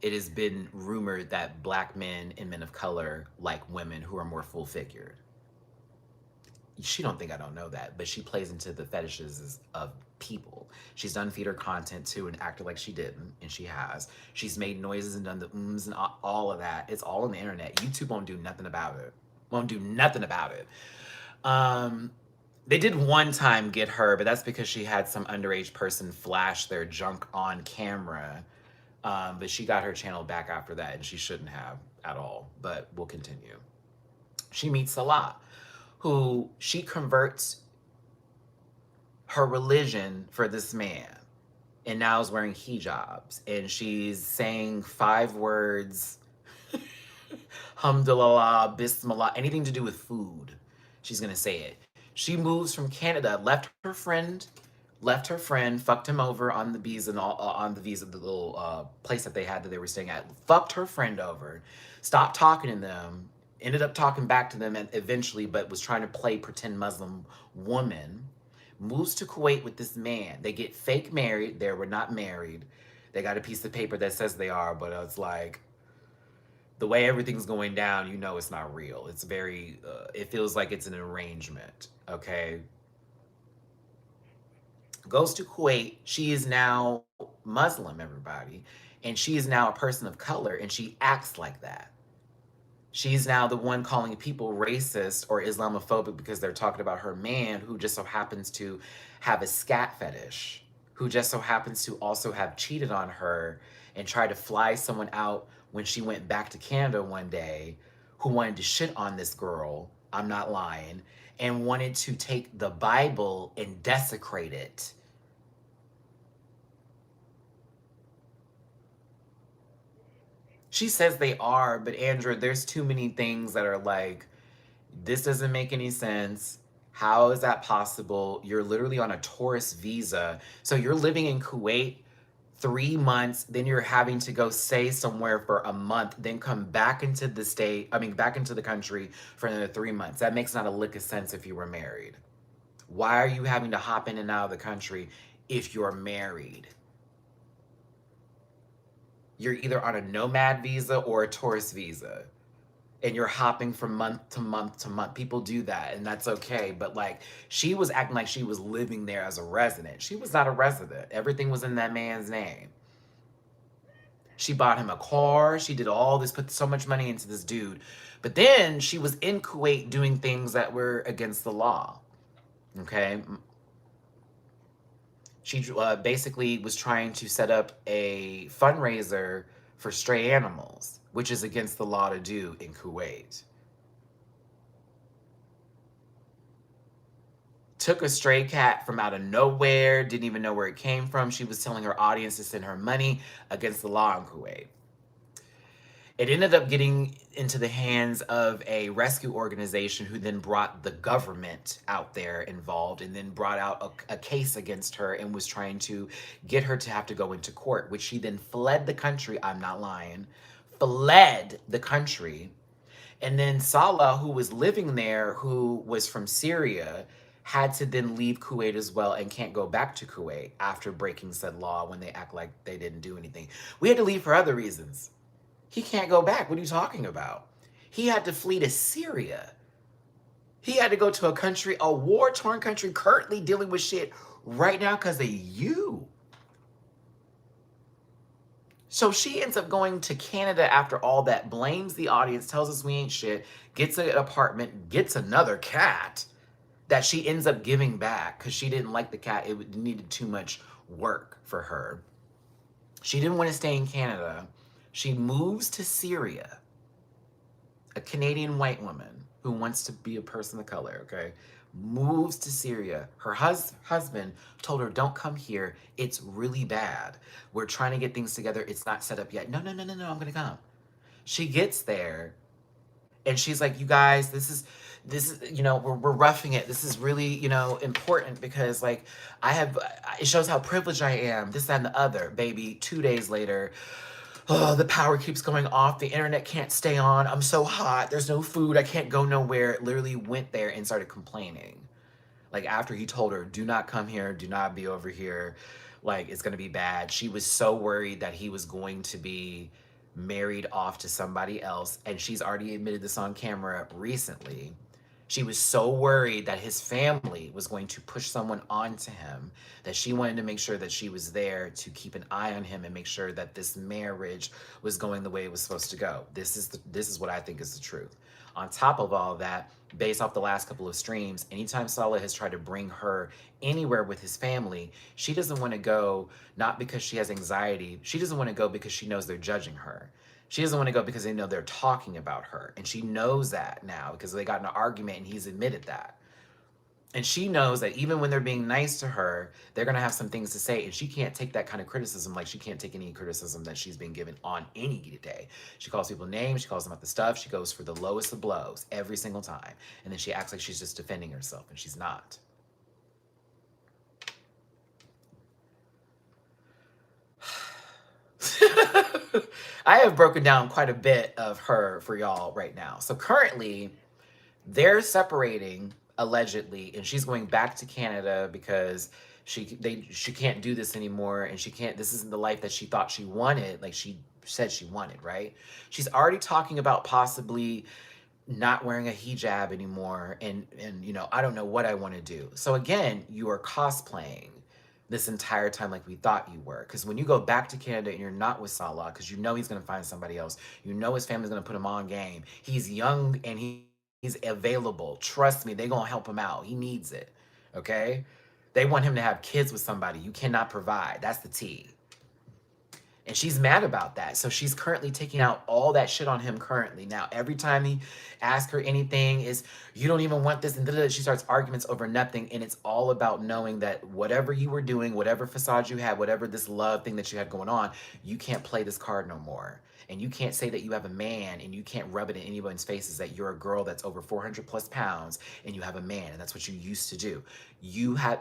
it has been rumored that black men and men of color like women who are more full-figured. She don't think I don't know that, but she plays into the fetishes of people. She's done feeder content too and acted like she didn't, and she has. She's made noises and done the and all of that. It's all on the internet. YouTube won't do nothing about it. Won't do nothing about it. They did one time get her, but that's because she had some underage person flash their junk on camera. But she got her channel back after that, and she shouldn't have at all. But we'll continue. She meets Salah, who she converts her religion for this man and now is wearing hijabs and she's saying 5 words, hamdulillah, bismillah, anything to do with food. She's gonna say it. She moves from Canada, left her friend, fucked him over on the visa and on the visa, the little place that they had that they were staying at, fucked her friend over, stopped talking to them, ended up talking back to them eventually, but was trying to play pretend Muslim woman, moves to Kuwait with this man. They get fake married. They were not married. They got a piece of paper that says they are, but it's like, the way everything's going down, you know it's not real. It's very, it feels like it's an arrangement, okay? goes to Kuwait. She is now Muslim, everybody, and she is now a person of color, and she acts like that. She's now the one calling people racist or Islamophobic because they're talking about her man who just so happens to have a scat fetish, who just so happens to also have cheated on her and tried to fly someone out when she went back to Canada one day, who wanted to shit on this girl, I'm not lying, and wanted to take the Bible and desecrate it. She says they are, but Andrew, there's too many things that are like, this doesn't make any sense. How is that possible? You're literally on a tourist visa. So you're living in Kuwait 3 months, then you're having to go stay somewhere for a month, then come back into the state, I mean, back into the country for another 3 months. That makes not a lick of sense if you were married. Why are you having to hop in and out of the country if you're married? You're either on a nomad visa or a tourist visa, and you're hopping from month to month to month. People do that, and that's okay. But like, she was acting like she was living there as a resident. She was not a resident. Everything was in that man's name. She bought him a car. She did all this, put so much money into this dude. But then she was in Kuwait doing things that were against the law. Okay. She basically was trying to set up a fundraiser for stray animals, which is against the law to do in Kuwait. Took a stray cat from out of nowhere, didn't even know where it came from. She was telling her audience to send her money, against the law in Kuwait. It ended up getting into the hands of a rescue organization who then brought the government out there involved and then brought out a case against her and was trying to get her to have to go into court, which she then fled the country. I'm not lying. Fled the country. And then Salah, who was living there, who was from Syria, had to then leave Kuwait as well and can't go back to Kuwait after breaking said law when they act like they didn't do anything. We had to leave for other reasons. He can't go back. What are you talking about? He had to flee to Syria. He had to go to a country, a war-torn country, currently dealing with shit right now because of you. So she ends up going to Canada after all that, blames the audience, tells us we ain't shit, gets an apartment, gets another cat that she ends up giving back because she didn't like the cat. It needed too much work for her. She didn't want to stay in Canada. She moves to Syria, a Canadian white woman who wants to be a person of color, okay? Moves to Syria. Her husband told her, don't come here. It's really bad. We're trying to get things together. It's not set up yet. No, no, no, no, no, I'm gonna come. She gets there and she's like, you guys, this is, you know, we're roughing it. This is really, you know, important because like it shows how privileged I am, this, that, and the other. Baby, 2 days later, oh, the power keeps going off. The internet can't stay on. I'm so hot. There's no food. I can't go nowhere. Literally went there and started complaining. Like after he told her, do not come here. Do not be over here. Like it's going to be bad. She was so worried that he was going to be married off to somebody else. And she's already admitted this on camera recently. She was so worried that his family was going to push someone onto him that she wanted to make sure that she was there to keep an eye on him and make sure that this marriage was going the way it was supposed to go. This is what I think is the truth. On top of all of that, based off the last couple of streams, anytime Salah has tried to bring her anywhere with his family, she doesn't want to go, not because she has anxiety. She doesn't want to go because she knows they're judging her. She doesn't want to go because they know they're talking about her. And she knows that now because they got in an argument and he's admitted that. And she knows that even when they're being nice to her, they're going to have some things to say. And she can't take that kind of criticism like she can't take any criticism that she's been given on any day. She calls people names. She calls them out the stuff. She goes for the lowest of blows every single time. And then she acts like she's just defending herself, and she's not. I have broken down quite a bit of her for y'all right now. So currently, they're separating allegedly, and she's going back to Canada because she can't do this anymore, and she can't. This isn't the life that she thought she wanted, like she said she wanted. Right? She's already talking about possibly not wearing a hijab anymore, and you know, I don't know what I want to do. So again, you are cosplaying. this entire time like we thought you were. Because when you go back to Canada and you're not with Salah, because you know he's going to find somebody else, you know his family's going to put him on game. He's young and he's available. Trust me, they're going to help him out. He needs it. Okay? They want him to have kids with somebody. You cannot provide. That's the T. And she's mad about that. So she's currently taking out all that shit on him currently. Now, every time he asks her anything is, you don't even want this. And she starts arguments over nothing. And it's all about knowing that whatever you were doing, whatever facade you had, whatever this love thing that you had going on, you can't play this card no more. And you can't say that you have a man and you can't rub it in anyone's faces that you're a girl that's over 400 plus pounds and you have a man and that's what you used to do.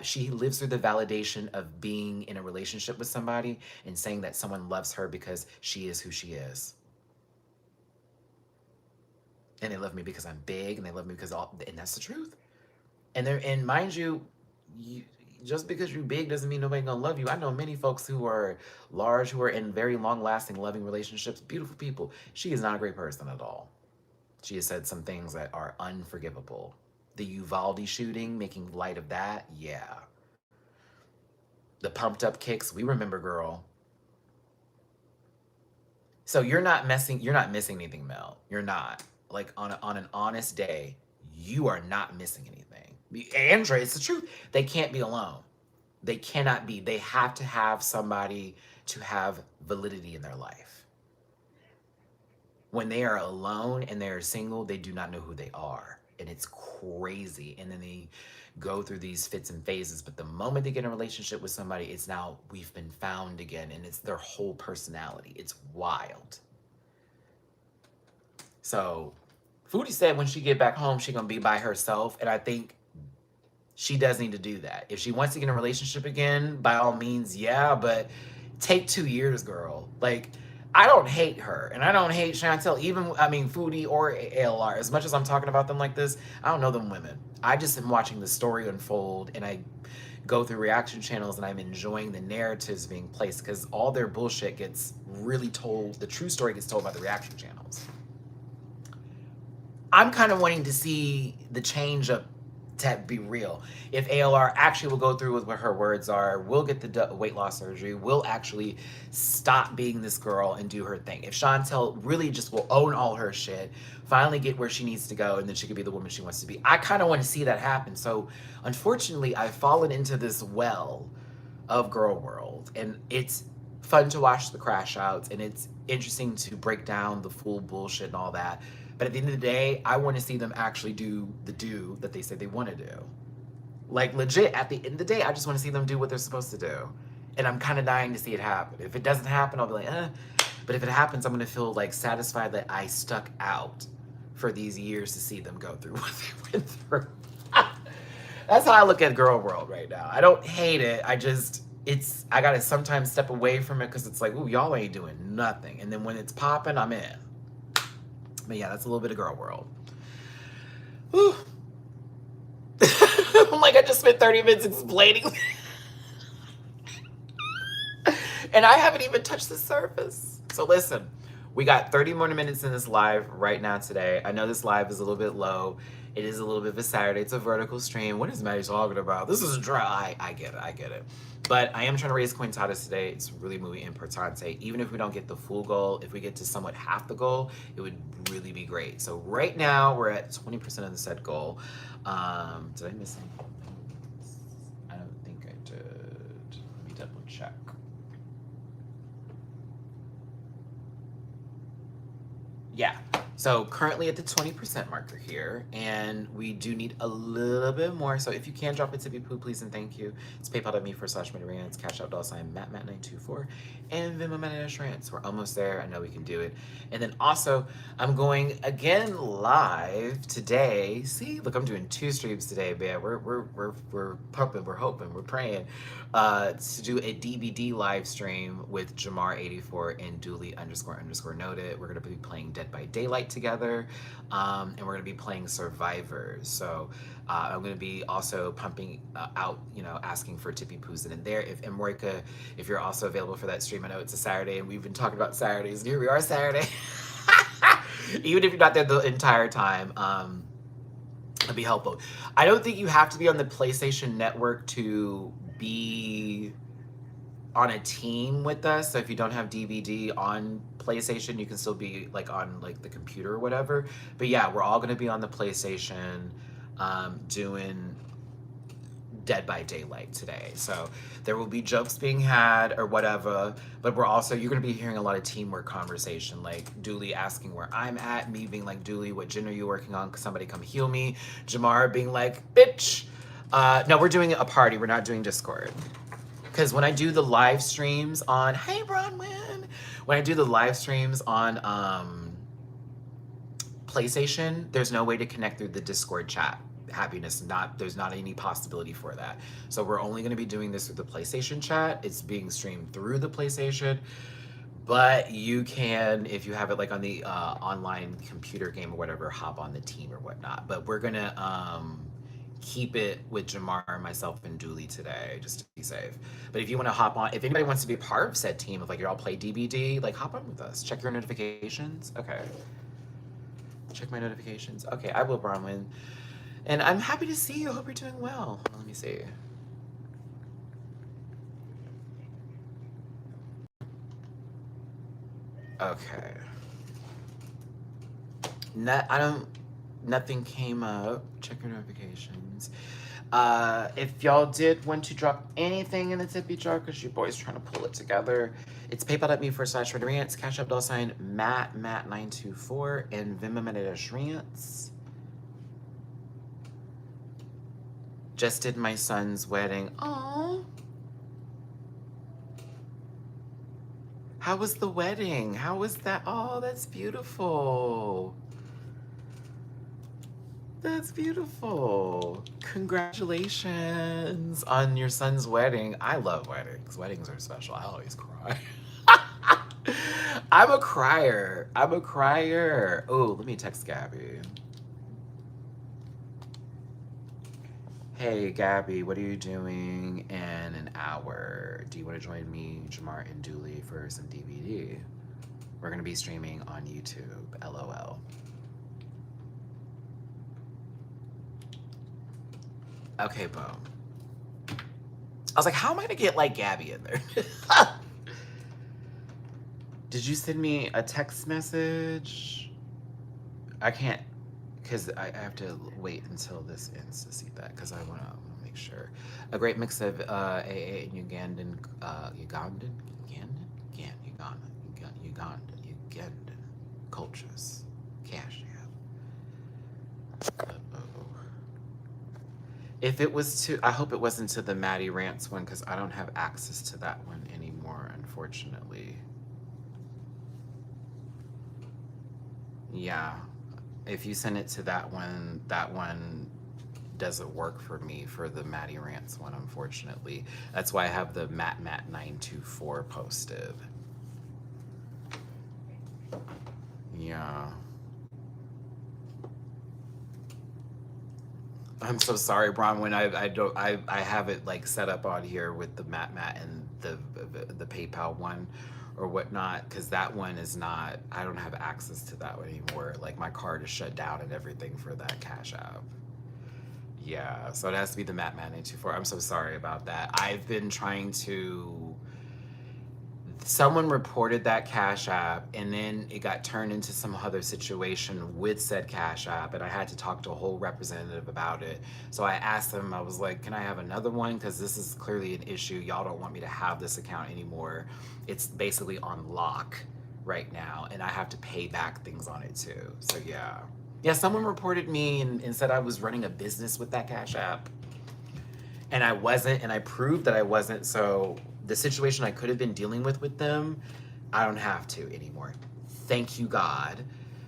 She lives through the validation of being in a relationship with somebody and saying that someone loves her because she is who she is. And they love me because I'm big and they love me because and that's the truth. And mind you, just because you're big doesn't mean nobody's gonna love you. I know many folks who are large, who are in very long-lasting, loving relationships, beautiful people. She is not a great person at all. She has said some things that are unforgivable. The Uvalde shooting, making light of that, yeah. The pumped up kicks, we remember, girl. So you're not missing anything, Mel. You're not. Like on an honest day, you are not missing anything. Andrea, it's the truth. They can't be alone. They cannot be. They have to have somebody to have validity in their life. When they are alone and they're single, they do not know who they are. And it's crazy. And then they go through these fits and phases. But the moment they get in a relationship with somebody, it's now we've been found again. And it's their whole personality. It's wild. So Foodie said when she get back home, she's going to be by herself. And I think she does need to do that. If she wants to get in a relationship again, by all means, yeah. But take 2 years, girl. Like, I don't hate her. And I don't hate Chantel, Foodie or ALR. As much as I'm talking about them like this, I don't know them women. I just am watching the story unfold. And I go through reaction channels and I'm enjoying the narratives being placed. Because all their bullshit gets really told. The true story gets told by the reaction channels. I'm kind of wanting to see the change up to be real. If ALR actually will go through with what her words are, will get the weight loss surgery, will actually stop being this girl and do her thing. If Chantel really just will own all her shit, finally get where she needs to go, and then she could be the woman she wants to be. I kind of want to see that happen. So unfortunately, I've fallen into this well of girl world, and it's fun to watch the crash outs, and it's interesting to break down the full bullshit and all that. But at the end of the day, I want to see them actually do that they say they want to do. Like, legit, at the end of the day, I just want to see them do what they're supposed to do. And I'm kind of dying to see it happen. If it doesn't happen, I'll be like, eh. But if it happens, I'm going to feel, like, satisfied that I stuck out for these years to see them go through what they went through. That's how I look at girl world right now. I don't hate it. I got to sometimes step away from it because it's like, ooh, y'all ain't doing nothing. And then when it's popping, I'm in. But yeah, that's a little bit of girl world. Whew. I'm like, I just spent 30 minutes explaining. And I haven't even touched the surface. So listen, we got 30 more minutes in this live right now today. I know this live is a little bit low. It is a little bit of a Saturday. It's a vertical stream. What is Matty talking about? This is dry. I get it. But I am trying to raise Quintadas today. It's really muy importante. Even if we don't get the full goal, if we get to somewhat half the goal, it would really be great. So right now, we're at 20% of the set goal. Did I miss anything? I don't think I did. Let me double check. Yeah. So currently at the 20% marker here, and we do need a little bit more. So if you can drop a tippy poo, please and thank you. It's paypal.me/Matty-Rants, Cash App $, Matt924, and Venmo Matty-Rants. We're almost there. I know we can do it. And then also, I'm going again live today. See, look, I'm doing 2 streams today, man. We're pumping, we're hoping, we're praying to do a DVD live stream with Jamar84 and Dooley__noted. We're gonna be playing Dead by Daylight together, and we're gonna be playing Survivors. So I'm gonna be also pumping out, asking for tippy poos in there. If Emroika, if you're also available for that stream, I know it's a Saturday, and we've been talking about Saturdays, and here we are Saturday. Even if you're not there the entire time, it'd be helpful. I don't think you have to be on the PlayStation Network to be on a team with us. So if you don't have DVD on PlayStation, you can still be like on like the computer or whatever. But yeah, we're all gonna be on the PlayStation doing Dead by Daylight today. So there will be jokes being had or whatever, but you're gonna be hearing a lot of teamwork conversation, like Dooley asking where I'm at, me being like, Dooley, what gin are you working on? Cause somebody come heal me. Jamar being like, bitch. No, we're doing a party. We're not doing Discord. Because when I do the live streams on, hey Bronwyn, when I do the live streams on PlayStation, there's no way to connect through the Discord chat. There's not any possibility for that. So we're only going to be doing this through the PlayStation chat. It's being streamed through the PlayStation, but you can, if you have it like on the online computer game or whatever, hop on the team or whatnot. But we're gonna keep it with Jamar, myself, and Dooley today, just to be safe. But if you want to hop on, if anybody wants to be part of said team, of like you all play DBD, like hop on with us. Check your notifications. Okay. Check my notifications. Okay, I will, Bronwyn. And I'm happy to see you. I hope you're doing well. Let me see. Okay. Nothing came up. Check your notifications. If y'all did want to drop anything in the tippy jar, because you boys trying to pull it together, it's paypal.me/Matty-Rants, Cash App $ Matt924, and Venmo Matty-Rants. Just did my son's wedding. Aww. How was the wedding? How was that? Oh, that's beautiful. That's beautiful. Congratulations on your son's wedding. I love weddings. Weddings are special. I always cry. I'm a crier. Oh, let me text Gabby. Hey, Gabby, what are you doing in an hour? Do you want to join me, Jamar, and Dooley for some DVD? We're going to be streaming on YouTube. LOL. Okay, boom. I was like, how am I going to get, like, Gabby in there? Did you send me a text message? I can't, because I have to wait until this ends to see that, because I want to make sure. A great mix of AA and Ugandan cultures. Cash, yeah. If it was to, I hope it wasn't to the Matty-Rants one, because I don't have access to that one anymore, unfortunately. Yeah. If you send it to that one doesn't work for me for the Matty-Rants one, unfortunately. That's why I have the Matt924 posted. Yeah. I'm so sorry, Bronwyn. I have it like set up on here with the Matt and the PayPal one or whatnot, because that one is not, I don't have access to that one anymore. Like my card is shut down and everything for that Cash App. Yeah, so it has to be the Matt924. I'm so sorry about that. I've been trying to, someone reported that Cash App and then it got turned into some other situation with said Cash App, and I had to talk to a whole representative about it. So I asked them, I was like, can I have another one? Because this is clearly an issue. Y'all don't want me to have this account anymore. It's basically on lock right now, and I have to pay back things on it too. So yeah. Yeah, someone reported me and said I was running a business with that Cash App. And I wasn't, and I proved that I wasn't, so the situation I could have been dealing with them, I don't have to anymore. Thank you, God.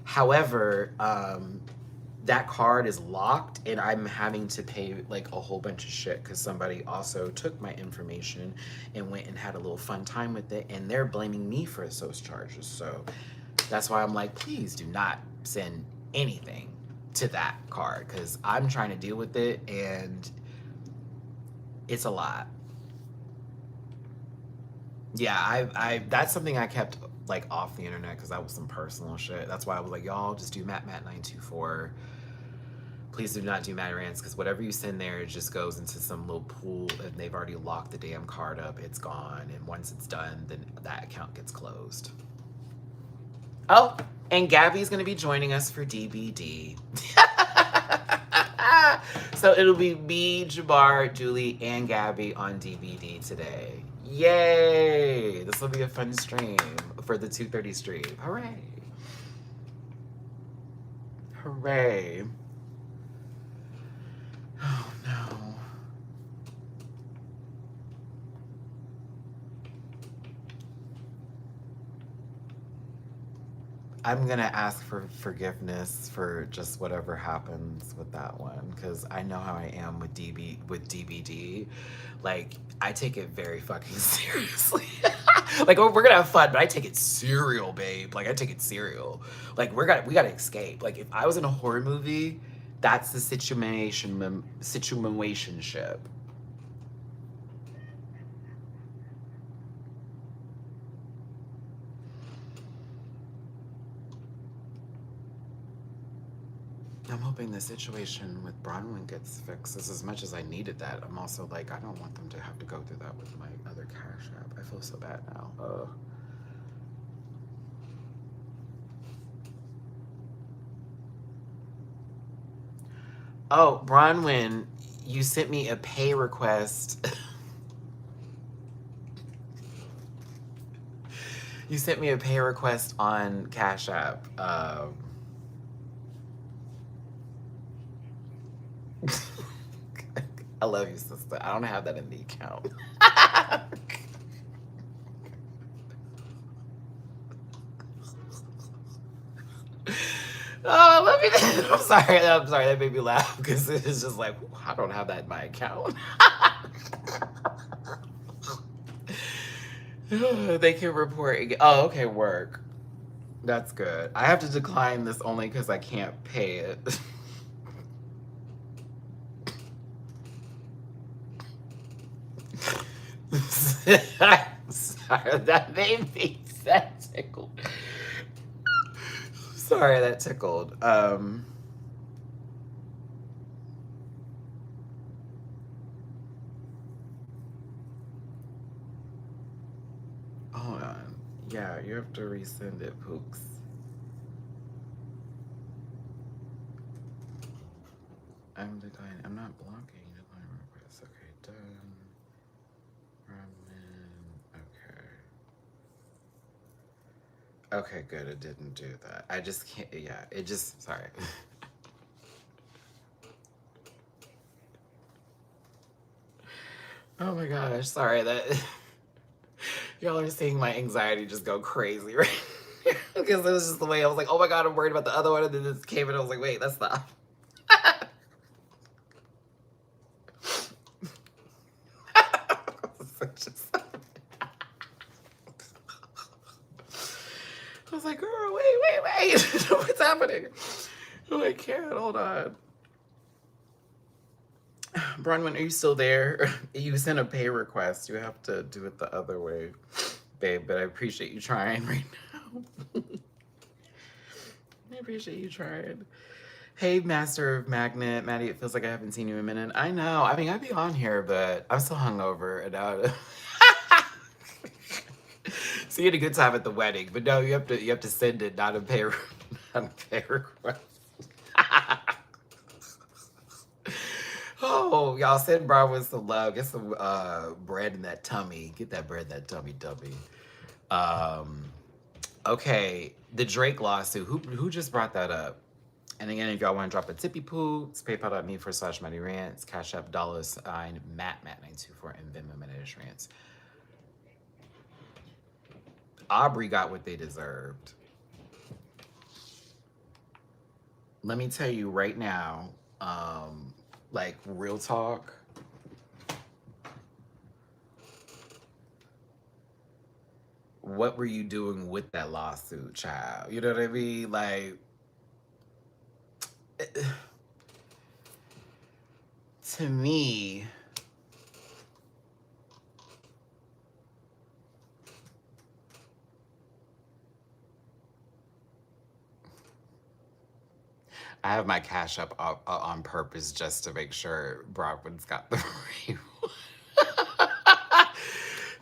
However, that card is locked and I'm having to pay like a whole bunch of shit because somebody also took my information and went and had a little fun time with it, and they're blaming me for those charges. So that's why I'm like, please do not send anything to that card, because I'm trying to deal with it and it's a lot. Yeah, I that's something I kept like off the internet because that was some personal shit. That's why I was like, y'all just do Matt924. Please do not do Matty-Rants, because whatever you send there, it just goes into some little pool, and they've already locked the damn card up. It's gone, and once it's done, then that account gets closed. Oh, and Gabby's gonna be joining us for DBD. So it'll be me, Jabbar, Julie, and Gabby on DBD today. Yay! This will be a fun stream for the 2:30 stream. Hooray! Hooray! Oh no. I'm gonna ask for forgiveness for just whatever happens with that one, because I know how I am with DBD. Like, I take it very fucking seriously. Like, we're gonna have fun, but I take it serial, babe. Like, I take it serial. Like, we gotta escape. Like, if I was in a horror movie, that's the situationship. I'm hoping the situation with Bronwyn gets fixed. As much as I needed that, I'm also like, I don't want them to have to go through that with my other Cash App. I feel so bad now. Oh, Bronwyn, you sent me a pay request. You sent me a pay request on Cash App. I love you, sister. I don't have that in the account. Oh, let me. I'm sorry. That made me laugh because it's just like, I don't have that in my account. They can report again. Oh, okay, work. That's good. I have to decline this only because I can't pay it. I'm sorry, that made me that tickled. Sorry, that tickled. Hold on. Yeah, you have to resend it, Pooks. I'm declining. I'm not blocking. Decline request. Okay, done. Okay, good. It didn't do that. I just can't. Yeah, it just. Sorry. Oh my gosh. Sorry that y'all are seeing my anxiety just go crazy right now. Because it was just the way I was like, oh my God, I'm worried about the other one. And then this came and I was like, wait, that's not. I was like, girl, wait. What's happening? Oh, I can't. Hold on. Bronwyn, are you still there? You sent a pay request. You have to do it the other way, babe. But I appreciate you trying right now. I appreciate you trying. Hey, Master of Magnet. Maddie, it feels like I haven't seen you in a minute. I know. I mean, I'd be on here, but I'm still hungover. And so you had a good time at the wedding, but no, you have to send it, not a pay request. Oh, y'all send Bronwyn some love. Get some bread in that tummy. Get that bread in that tummy. Okay, the Drake lawsuit. Who just brought that up? And again, if y'all want to drop a tippy poo, it's paypal.me/Matty-Rants, Cash App $Matt924, and Venmo Matty-Rants. Aubrey got what they deserved. Let me tell you right now, like real talk. What were you doing with that lawsuit, child? You know what I mean? Like, to me, I have my cash up on purpose just to make sure Brockman's got the free one.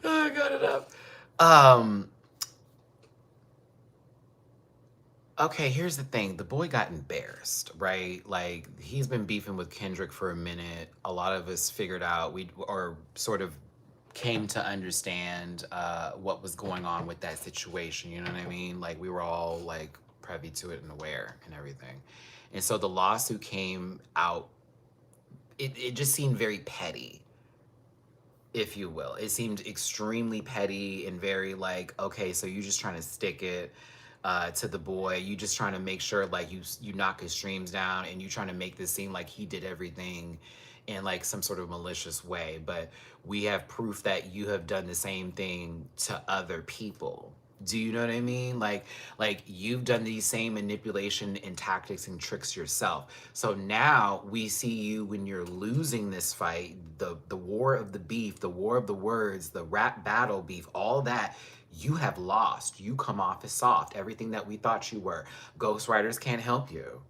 Oh, I got it up. Um, okay, here's the thing. The boy got embarrassed, right? Like, he's been beefing with Kendrick for a minute. A lot of us figured out, or sort of came to understand what was going on with that situation. You know what I mean? Like, we were all like privy to it and aware and everything. And so the lawsuit came out, it just seemed very petty, if you will. It seemed extremely petty and very like, okay, so you're just trying to stick it to the boy. You just trying to make sure like you knock his streams down, and you trying to make this seem like he did everything in like some sort of malicious way. But we have proof that you have done the same thing to other people. Do you know what I mean? Like you've done these same manipulation and tactics and tricks yourself. So now we see you when you're losing this fight, the war of the beef, the war of the words, the rap battle beef, all that, you have lost. You come off as soft. Everything that we thought you were. Ghostwriters can't help you.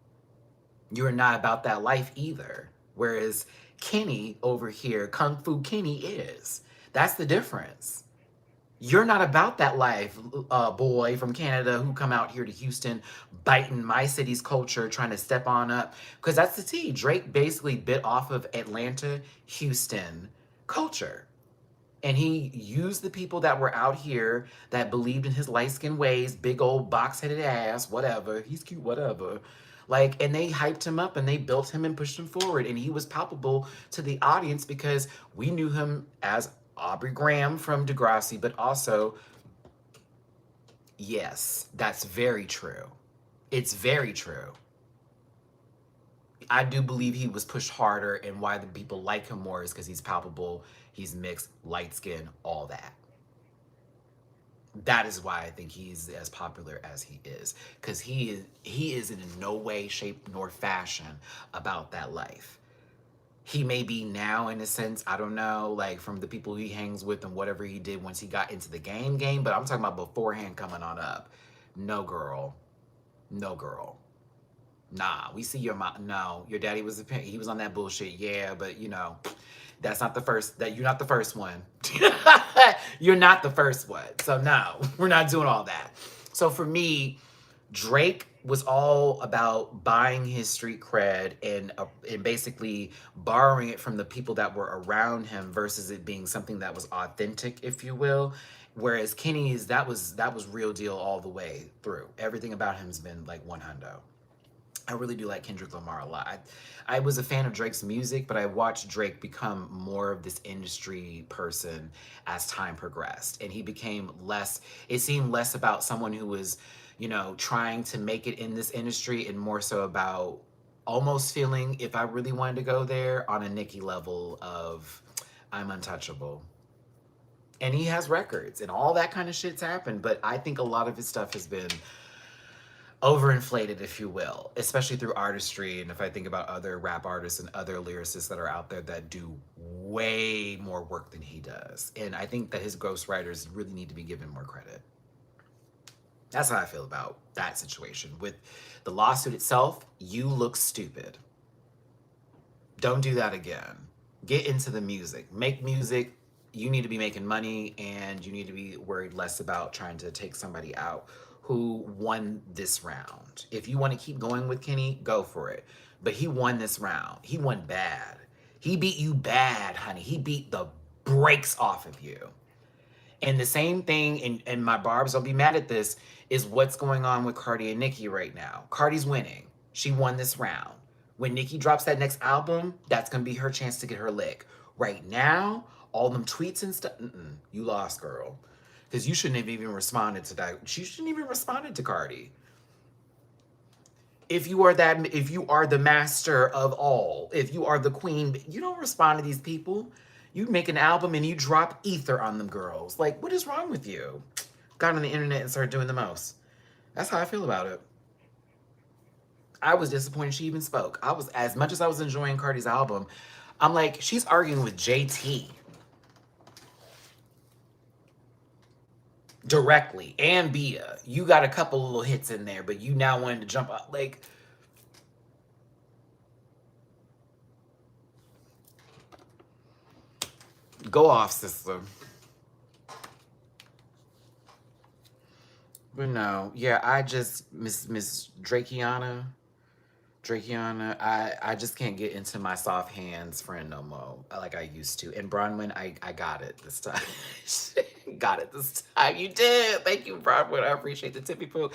You're not about that life either. Whereas Kenny over here, Kung Fu Kenny is. That's the difference. You're not about that life, boy from Canada who come out here to Houston, biting my city's culture, trying to step on up. Because that's the tea. Drake basically bit off of Atlanta, Houston culture. And he used the people that were out here that believed in his light-skinned ways, big old box-headed ass, whatever. He's cute, whatever. Like, and they hyped him up and they built him and pushed him forward. And he was palpable to the audience because we knew him as Aubrey Graham from Degrassi, but also, yes, that's very true. It's very true. I do believe he was pushed harder, and why the people like him more is because he's palpable, he's mixed, light skin, all that. That is why I think he's as popular as he is, because he is in no way, shape, nor fashion about that life. He may be now in a sense, I don't know, like from the people he hangs with and whatever he did once he got into the game, but I'm talking about beforehand coming on up. No, girl. No, girl. Nah, we see your mom. No, your daddy was he was on that bullshit. Yeah, but you know, that's not the first. That you're not the first one. You're not the first one. So no, we're not doing all that. So for me, Drake was all about buying his street cred and basically borrowing it from the people that were around him versus it being something that was authentic, if you will. Whereas Kenny's that was real deal all the way through. Everything about him's been like one hundo. I really do like Kendrick Lamar a lot. I was a fan of Drake's music, but I watched Drake become more of this industry person as time progressed. And he became less, it seemed less about someone who was, you know, trying to make it in this industry and more so about almost feeling, if I really wanted to go there, on a Nicki level of I'm untouchable. And he has records and all that kind of shit's happened, but I think a lot of his stuff has been overinflated, if you will, especially through artistry. And if I think about other rap artists and other lyricists that are out there that do way more work than he does. And I think that his ghostwriters really need to be given more credit. That's how I feel about that situation. With the lawsuit itself, you look stupid. Don't do that again. Get into the music. Make music. You need to be making money, and you need to be worried less about trying to take somebody out who won this round. If you want to keep going with Kenny, go for it. But he won this round. He won bad. He beat you bad, honey. He beat the brakes off of you. And the same thing, and my barbs, don't be mad at this, is what's going on with Cardi and Nicki right now. Cardi's winning. She won this round. When Nicki drops that next album, that's going to be her chance to get her lick. Right now, all them tweets and stuff, you lost, girl. Because you shouldn't have even responded to that. She shouldn't even responded to Cardi. If you are the master of all, if you are the queen, you don't respond to these people. You make an album and you drop ether on them girls. Like, what is wrong with you? Got on the internet and started doing the most. That's how I feel about it. I was disappointed she even spoke. As much as I was enjoying Cardi's album, I'm like, she's arguing with JT. Directly, and Bia. You got a couple little hits in there, but you now wanted to jump up. Like, Go off, sister. But no, yeah, I just Miss Drakiana, I just can't get into my soft hands friend no more like I used to. And Bronwyn, I got it this time. Got it this time. You did. Thank you, Bronwyn. I appreciate the tippy poo.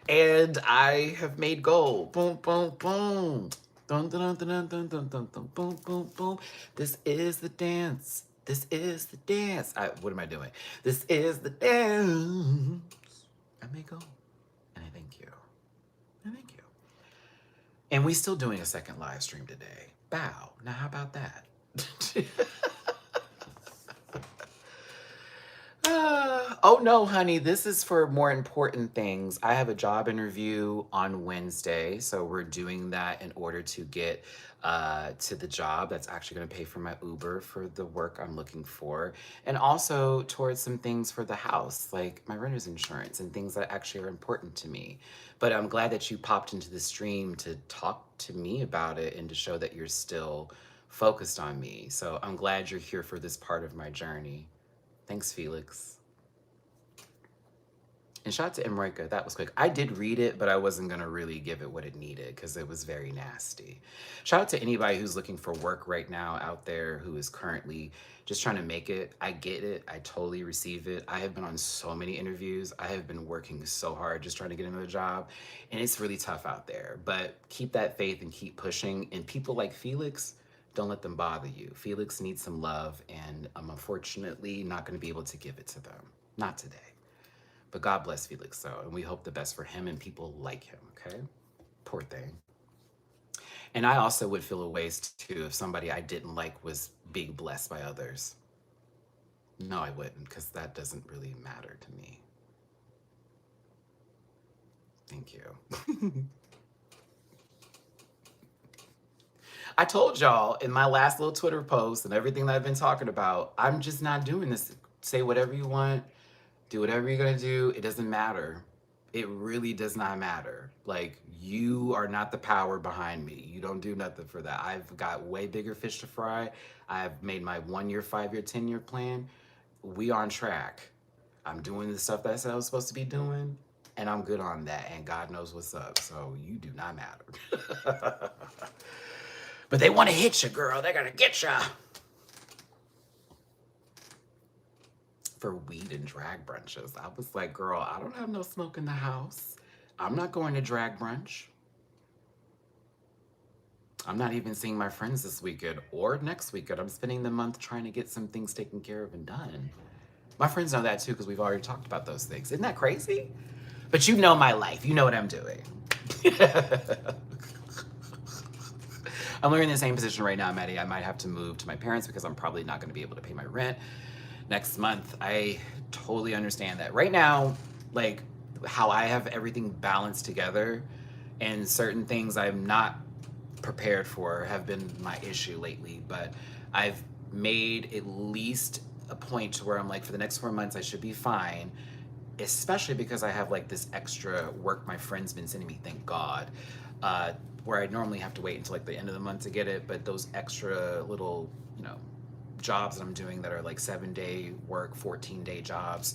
And I have made gold. Boom, boom, boom. Dun, dun, dun, dun, dun, dun, dun, dun, boom, boom, boom. This is the dance. This is the dance. What am I doing? This is the dance. I made gold. And I thank you. And thank you. And we still doing a second live stream today. Bow. Now how about that? Oh no, honey, this is for more important things. I have a job interview on Wednesday, so we're doing that in order to get to the job that's actually going to pay for my Uber for the work I'm looking for, and also towards some things for the house, like my renter's insurance and things that actually are important to me. But I'm glad that you popped into the stream to talk to me about it and to show that you're still focused on me. So I'm glad you're here for this part of my journey. Thanks, Felix. And shout out to Emrika, that was quick. I did read it, but I wasn't gonna really give it what it needed because it was very nasty. Shout out to anybody who's looking for work right now out there who is currently just trying to make it. I get it, I totally receive it. I have been on so many interviews. I have been working so hard just trying to get another job, and it's really tough out there. But keep that faith and keep pushing. And people like Felix, don't let them bother you. Felix needs some love, and I'm unfortunately not gonna be able to give it to them. Not today. But God bless Felix, though, and we hope the best for him and people like him, okay? Poor thing. And I also would feel a waste, too, if somebody I didn't like was being blessed by others. No, I wouldn't, because that doesn't really matter to me. Thank you. I told y'all in my last little Twitter post and everything that I've been talking about, I'm just not doing this. Say whatever you want. Do whatever you're gonna do. It doesn't matter. It really does not matter. Like, you are not the power behind me. You don't do nothing for that. I've got way bigger fish to fry. I've made my 1 year, 5 year, 10 year plan. We on track. I'm doing the stuff that I said I was supposed to be doing, and I'm good on that. And God knows what's up. So you do not matter. But they want to hit you, girl. They're gonna get you. For weed and drag brunches. I was like, girl, I don't have no smoke in the house. I'm not going to drag brunch. I'm not even seeing my friends this weekend or next weekend. I'm spending the month trying to get some things taken care of and done. My friends know that too because we've already talked about those things. Isn't that crazy? But you know my life. You know what I'm doing. I'm in the same position right now, Maddie. I might have to move to my parents because I'm probably not going to be able to pay my rent next month. I totally understand that. Right now, like how I have everything balanced together and certain things I'm not prepared for have been my issue lately, but I've made at least a point to where I'm like, for the next 4 months, I should be fine, especially because I have like this extra work my friend's been sending me, thank God, where I normally have to wait until like the end of the month to get it, but those extra little, jobs that I'm doing that are like 7-day work, 14-day jobs,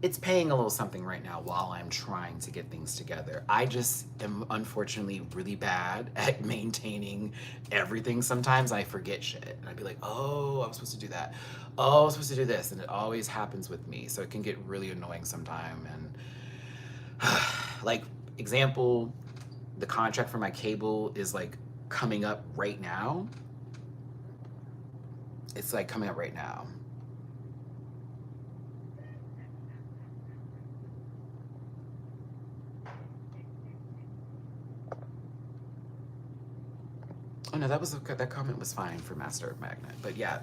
it's paying a little something right now while I'm trying to get things together. I just am unfortunately really bad at maintaining everything. Sometimes I forget shit and I'd be like, oh, I was supposed to do that. Oh, I was supposed to do this. And it always happens with me. So it can get really annoying sometime. And like, example, the contract for my cable is like coming up right now. It's like coming up right now. Oh no, that comment was fine for Master of Magnet. But yeah,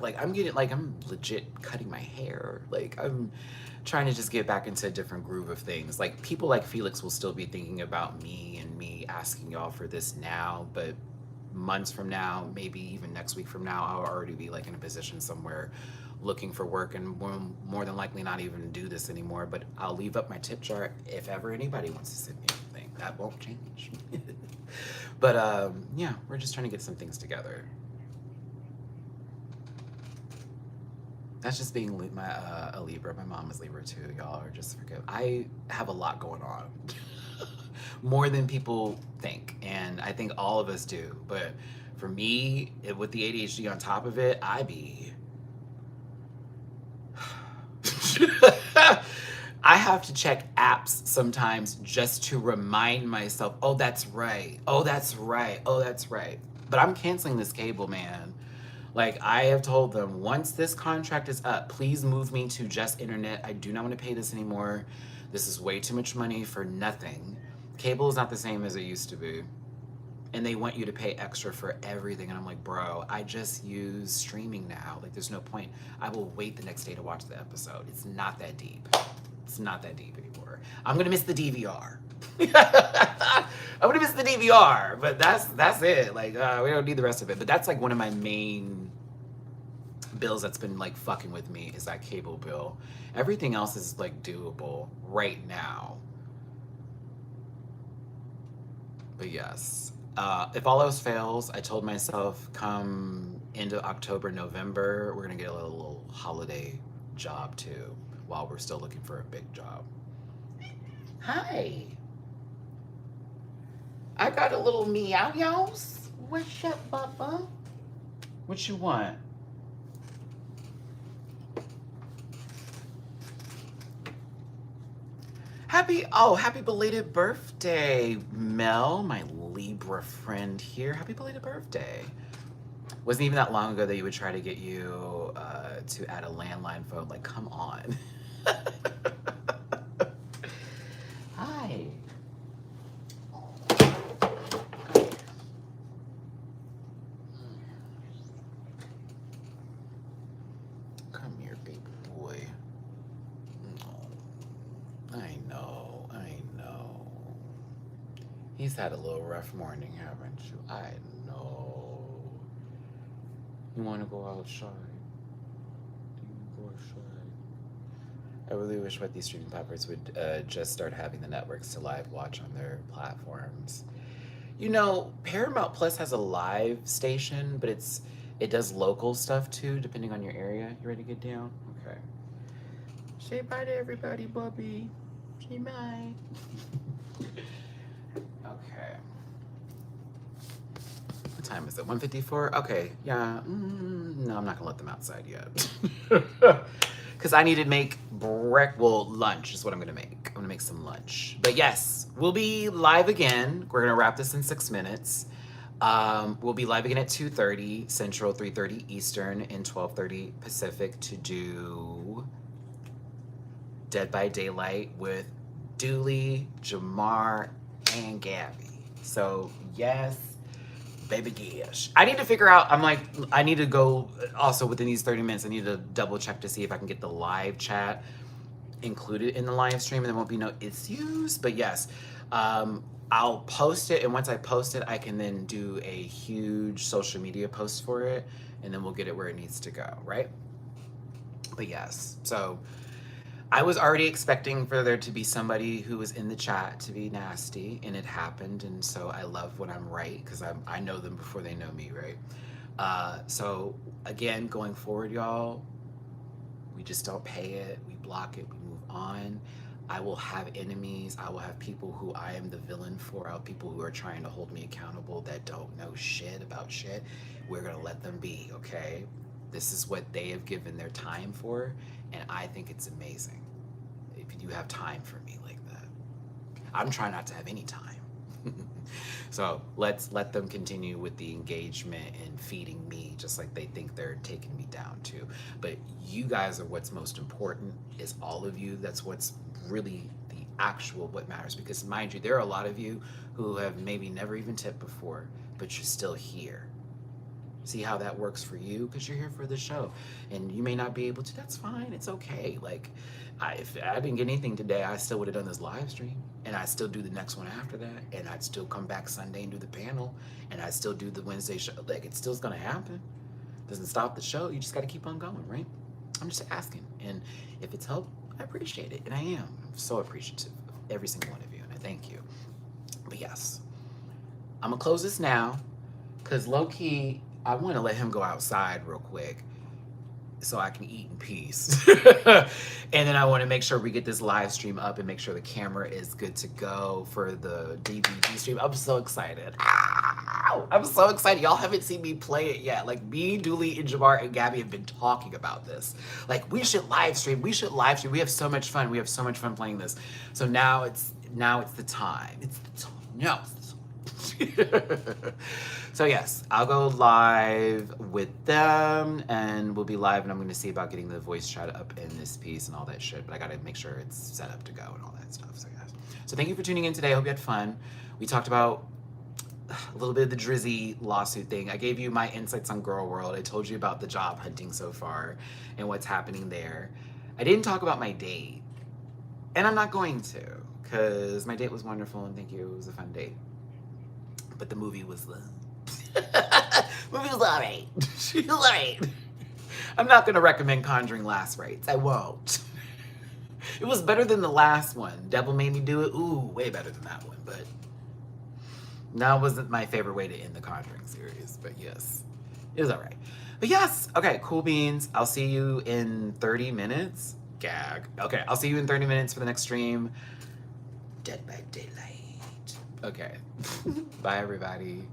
like I'm legit cutting my hair. Like I'm trying to just get back into a different groove of things. Like people like Felix will still be thinking about me and me asking y'all for this now, but months from now, maybe even next week from now, I'll already be like in a position somewhere looking for work and will more than likely not even do this anymore. But I'll leave up my tip jar if ever anybody wants to send me anything. That won't change. But yeah, we're just trying to get some things together. That's just being a Libra. My mom is Libra too. Y'all are just forgive. I have a lot going on. More than people think, and I think all of us do. But for me, with the ADHD on top of it, I be I have to check apps sometimes just to remind myself, oh, that's right. Oh, that's right. Oh, that's right. But I'm canceling this cable, man. Like, I have told them, once this contract is up, please move me to just internet. I do not want to pay this anymore. This is way too much money for nothing. Cable is not the same as it used to be. And they want you to pay extra for everything. And I'm like, bro, I just use streaming now. Like, there's no point. I will wait the next day to watch the episode. It's not that deep. It's not that deep anymore. I'm going to miss the DVR. I'm gonna miss the DVR, but that's it. Like, we don't need the rest of it. But that's like one of my main bills that's been like fucking with me is that cable bill. Everything else is like doable right now. But yes, if all else fails, I told myself come into October, November, we're gonna get a little holiday job too, while we're still looking for a big job. Hi. I got a little meow-yows. What's up, Bubba? What you want? Happy belated birthday, Mel, my Libra friend here. Happy belated birthday. Wasn't even that long ago that you would try to get you to add a landline phone. Like, come on. Hi. Come here, baby boy. I know. He's had a little rough morning, haven't you? I know. You want to go outside? Do you go outside? I really wish what these streaming platforms would just start having the networks to live watch on their platforms. You know, Paramount Plus has a live station, but it does local stuff too, depending on your area. You ready to get down? Okay. Say bye to everybody, Bubby. Say bye. Okay. What time is it? 1:54? Okay, yeah. No, I'm not gonna let them outside yet. Because I need to make lunch is what I'm gonna make. I'm gonna make some lunch. But yes, we'll be live again. We're gonna wrap this in 6 minutes. We'll be live again at 2:30 Central, 3:30 Eastern, and 12:30 Pacific to do Dead by Daylight with Dooley, Jamar, and Gabby. So yes, baby Gish. I need to figure out, I need to go also within these 30 minutes, I need to double check to see if I can get the live chat included in the live stream and there won't be no issues. But yes, I'll post it, and once I post it, I can then do a huge social media post for it, and then we'll get it where it needs to go, right? But yes, so I was already expecting for there to be somebody who was in the chat to be nasty, and it happened, and so I love when I'm right, because I know them before they know me, right? So again, going forward, y'all, we just don't pay it, we block it, we move on. I will have enemies, I will have people who I am the villain for, I have people who are trying to hold me accountable that don't know shit about shit. We're gonna let them be, okay? This is what they have given their time for, and I think it's amazing if you have time for me like that. I'm trying not to have any time. So let's let them continue with the engagement and feeding me just like they think they're taking me down too. But you guys are what's most important, is all of you. That's what's really the actual what matters, because mind you, there are a lot of you who have maybe never even tipped before, but you're still here. See how that works for you, because you're here for the show, and you may not be able to. That's fine. It's okay. Like, if I didn't get anything today, I still would have done this live stream, and I'd still do the next one after that, and I'd still come back Sunday and do the panel, and I'd still do the Wednesday show. Like, it's still gonna happen. Doesn't stop the show. You just got to keep on going, right? I'm just asking, and if it's helped, I appreciate it, and I am. I'm so appreciative of every single one of you, and I thank you. But yes, I'm gonna close this now, because low-key, I want to let him go outside real quick so I can eat in peace. And then I want to make sure we get this live stream up and make sure the camera is good to go for the DVD stream. I'm so excited. Ow! I'm so excited. Y'all haven't seen me play it yet. Like, me, Dooley, and Jamar and Gabby have been talking about this. Like, we should live stream. We should live stream. We have so much fun. We have so much fun playing this. So now it's the time. It's the time. No. So yes, I'll go live with them, and we'll be live, and I'm going to see about getting the voice chat up in this piece and all that shit, but I got to make sure it's set up to go and all that stuff. So yes. So thank you for tuning in today. I hope you had fun. We talked about a little bit of the Drizzy lawsuit thing. I gave you my insights on Girl World. I told you about the job hunting so far and what's happening there. I didn't talk about my date, and I'm not going to, because my date was wonderful, and thank you. It was a fun date. But the movie was movie was alright. She was alright. I'm not gonna recommend Conjuring Last Rites. I won't. It was better than the last one. Devil Made Me Do It. Ooh, way better than that one. But that wasn't my favorite way to end the Conjuring series. But yes, it was alright. But yes, okay, cool beans. I'll see you in 30 minutes. Gag. Okay, I'll see you in 30 minutes for the next stream. Dead by Daylight. Okay. Bye, everybody.